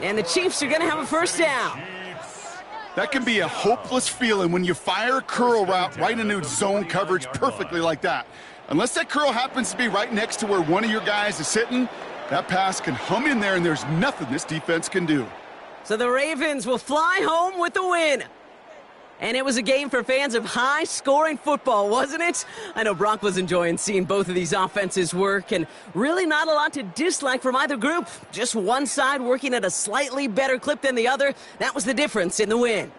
And the Chiefs are going to have a first down. That can be a hopeless feeling when you fire a curl route right into zone coverage perfectly like that. Unless that curl happens to be right next to where one of your guys is sitting, that pass can hum in there, and there's nothing this defense can do. So the Ravens will fly home with the win. And it was a game for fans of high-scoring football, wasn't it? I know Brock was enjoying seeing both of these offenses work, and really not a lot to dislike from either group. Just one side working at a slightly better clip than the other. That was the difference in the win.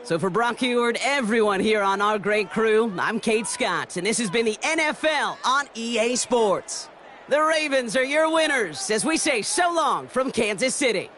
So for Brock Heward, everyone here on our great crew, I'm Kate Scott, and this has been the NFL on EA Sports. The Ravens are your winners as we say so long from Kansas City.